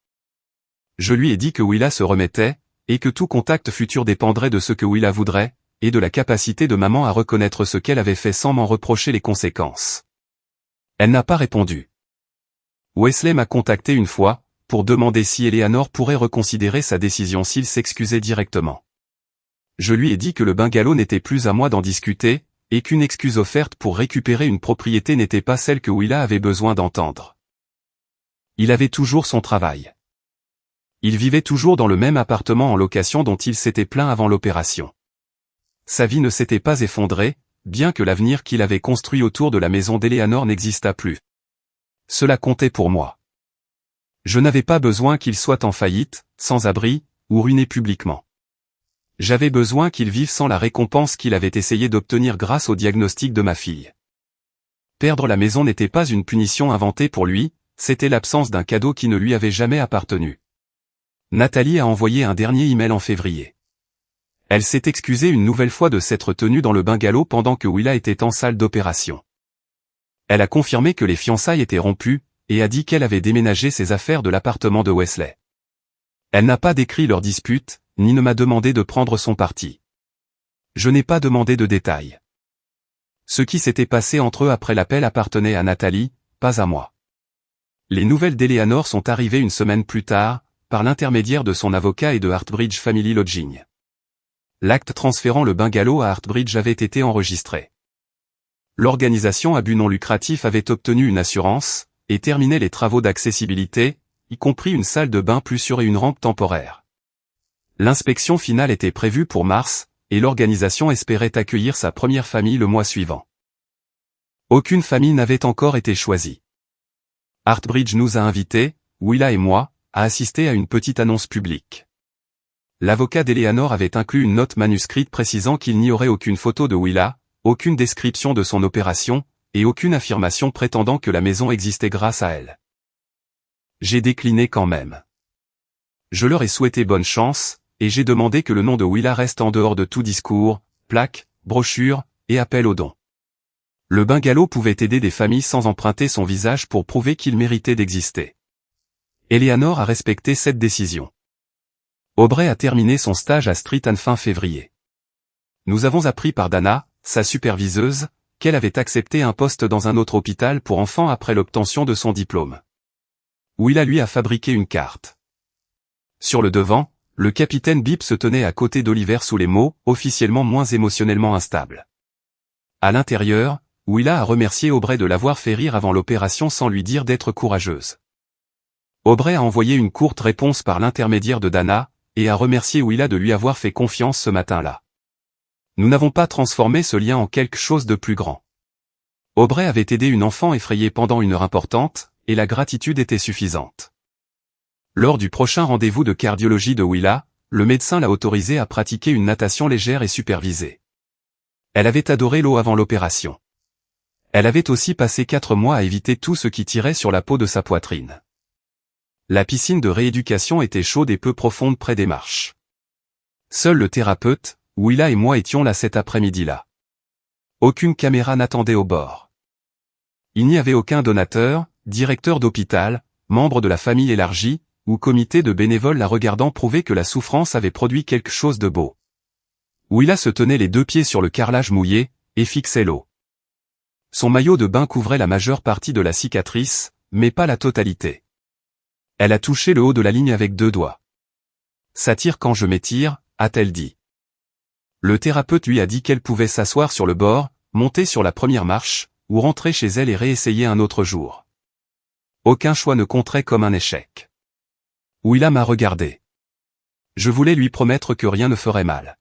Je lui ai dit que Willa se remettait, et que tout contact futur dépendrait de ce que Willa voudrait, et de la capacité de maman à reconnaître ce qu'elle avait fait sans m'en reprocher les conséquences. Elle n'a pas répondu. Wesley m'a contacté une fois, pour demander si Eleanor pourrait reconsidérer sa décision s'il s'excusait directement. Je lui ai dit que le bungalow n'était plus à moi d'en discuter, et qu'une excuse offerte pour récupérer une propriété n'était pas celle que Willa avait besoin d'entendre. Il avait toujours son travail. Il vivait toujours dans le même appartement en location dont il s'était plaint avant l'opération. Sa vie ne s'était pas effondrée, bien que l'avenir qu'il avait construit autour de la maison d'Eleanor n'existât plus. Cela comptait pour moi. Je n'avais pas besoin qu'il soit en faillite, sans abri, ou ruiné publiquement. J'avais besoin qu'il vive sans la récompense qu'il avait essayé d'obtenir grâce au diagnostic de ma fille. Perdre la maison n'était pas une punition inventée pour lui, c'était l'absence d'un cadeau qui ne lui avait jamais appartenu. Nathalie a envoyé un dernier email en février. Elle s'est excusée une nouvelle fois de s'être tenue dans le bungalow pendant que Willa était en salle d'opération. Elle a confirmé que les fiançailles étaient rompues, et a dit qu'elle avait déménagé ses affaires de l'appartement de Wesley. Elle n'a pas décrit leur dispute, ni ne m'a demandé de prendre son parti. Je n'ai pas demandé de détails. Ce qui s'était passé entre eux après l'appel appartenait à Nathalie, pas à moi. Les nouvelles d'Eleanor sont arrivées une semaine plus tard, par l'intermédiaire de son avocat et de Hartbridge Family Lodging. L'acte transférant le bungalow à Hartbridge avait été enregistré. L'organisation à but non lucratif avait obtenu une assurance, et terminait les travaux d'accessibilité, y compris une salle de bain plus sûre et une rampe temporaire. L'inspection finale était prévue pour mars, et l'organisation espérait accueillir sa première famille le mois suivant. Aucune famille n'avait encore été choisie. Hartbridge nous a invités, Willa et moi, à assister à une petite annonce publique. L'avocat d'Eleanor avait inclus une note manuscrite précisant qu'il n'y aurait aucune photo de Willa, aucune description de son opération, et aucune affirmation prétendant que la maison existait grâce à elle. J'ai décliné quand même. Je leur ai souhaité bonne chance, et j'ai demandé que le nom de Willa reste en dehors de tout discours, plaque, brochure, et appel aux dons. Le bungalow pouvait aider des familles sans emprunter son visage pour prouver qu'il méritait d'exister. Eleanor a respecté cette décision. Aubrey a terminé son stage à Streatham fin février. Nous avons appris par Dana, sa superviseuse, qu'elle avait accepté un poste dans un autre hôpital pour enfants après l'obtention de son diplôme. Willa lui a fabriqué une carte. Sur le devant, le capitaine Bip se tenait à côté d'Oliver sous les mots « officiellement moins émotionnellement instable ». À l'intérieur, Willa a remercié Aubrey de l'avoir fait rire avant l'opération sans lui dire d'être courageuse. Aubrey a envoyé une courte réponse par l'intermédiaire de Dana, et a remercié Willa de lui avoir fait confiance ce matin-là. Nous n'avons pas transformé ce lien en quelque chose de plus grand. Aubrey avait aidé une enfant effrayée pendant une heure importante, et la gratitude était suffisante. Lors du prochain rendez-vous de cardiologie de Willa, le médecin l'a autorisée à pratiquer une natation légère et supervisée. Elle avait adoré l'eau avant l'opération. Elle avait aussi passé 4 mois à éviter tout ce qui tirait sur la peau de sa poitrine. La piscine de rééducation était chaude et peu profonde près des marches. Seul le thérapeute, Willa et moi étions là cet après-midi-là. Aucune caméra n'attendait au bord. Il n'y avait aucun donateur, directeur d'hôpital, membre de la famille élargie, ou comité de bénévoles la regardant prouver que la souffrance avait produit quelque chose de beau. Willa se tenait les 2 pieds sur le carrelage mouillé, et fixait l'eau. Son maillot de bain couvrait la majeure partie de la cicatrice, mais pas la totalité. Elle a touché le haut de la ligne avec 2 doigts. « Ça tire quand je m'étire », a-t-elle dit. Le thérapeute lui a dit qu'elle pouvait s'asseoir sur le bord, monter sur la première marche, ou rentrer chez elle et réessayer un autre jour. Aucun choix ne compterait comme un échec. Willa m'a regardé. Je voulais lui promettre que rien ne ferait mal.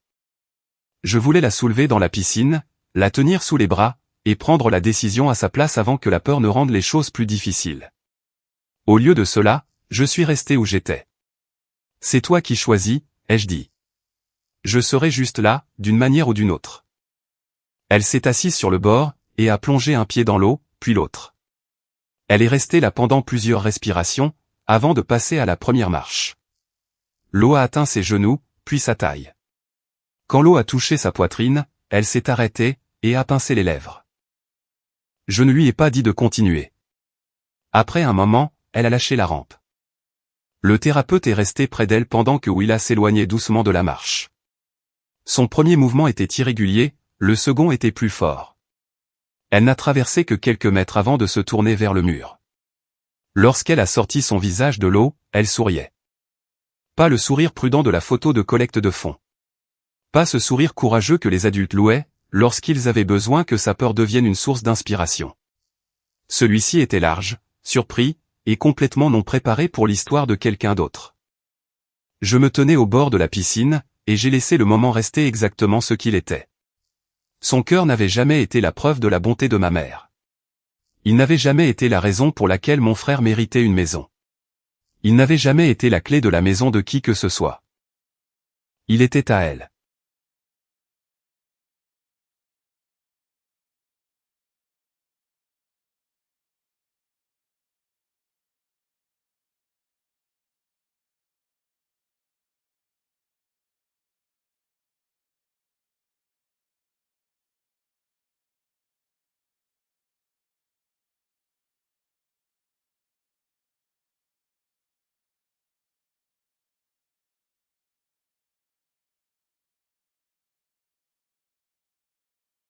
Je voulais la soulever dans la piscine, la tenir sous les bras, et prendre la décision à sa place avant que la peur ne rende les choses plus difficiles. Au lieu de cela, je suis resté où j'étais. C'est toi qui choisis, ai-je dit. Je serai juste là, d'une manière ou d'une autre. Elle s'est assise sur le bord, et a plongé un pied dans l'eau, puis l'autre. Elle est restée là pendant plusieurs respirations, avant de passer à la première marche. L'eau a atteint ses genoux, puis sa taille. Quand l'eau a touché sa poitrine, elle s'est arrêtée, et a pincé les lèvres. Je ne lui ai pas dit de continuer. Après un moment, elle a lâché la rampe. Le thérapeute est resté près d'elle pendant que Willa s'éloignait doucement de la marche. Son premier mouvement était irrégulier, le second était plus fort. Elle n'a traversé que quelques mètres avant de se tourner vers le mur. Lorsqu'elle a sorti son visage de l'eau, elle souriait. Pas le sourire prudent de la photo de collecte de fonds. Pas ce sourire courageux que les adultes louaient, lorsqu'ils avaient besoin que sa peur devienne une source d'inspiration. Celui-ci était large, surpris, et complètement non préparé pour l'histoire de quelqu'un d'autre. Je me tenais au bord de la piscine, et j'ai laissé le moment rester exactement ce qu'il était. Son cœur n'avait jamais été la preuve de la bonté de ma mère. Il n'avait jamais été la raison pour laquelle mon frère méritait une maison. Il n'avait jamais été la clé de la maison de qui que ce soit. Il était à elle.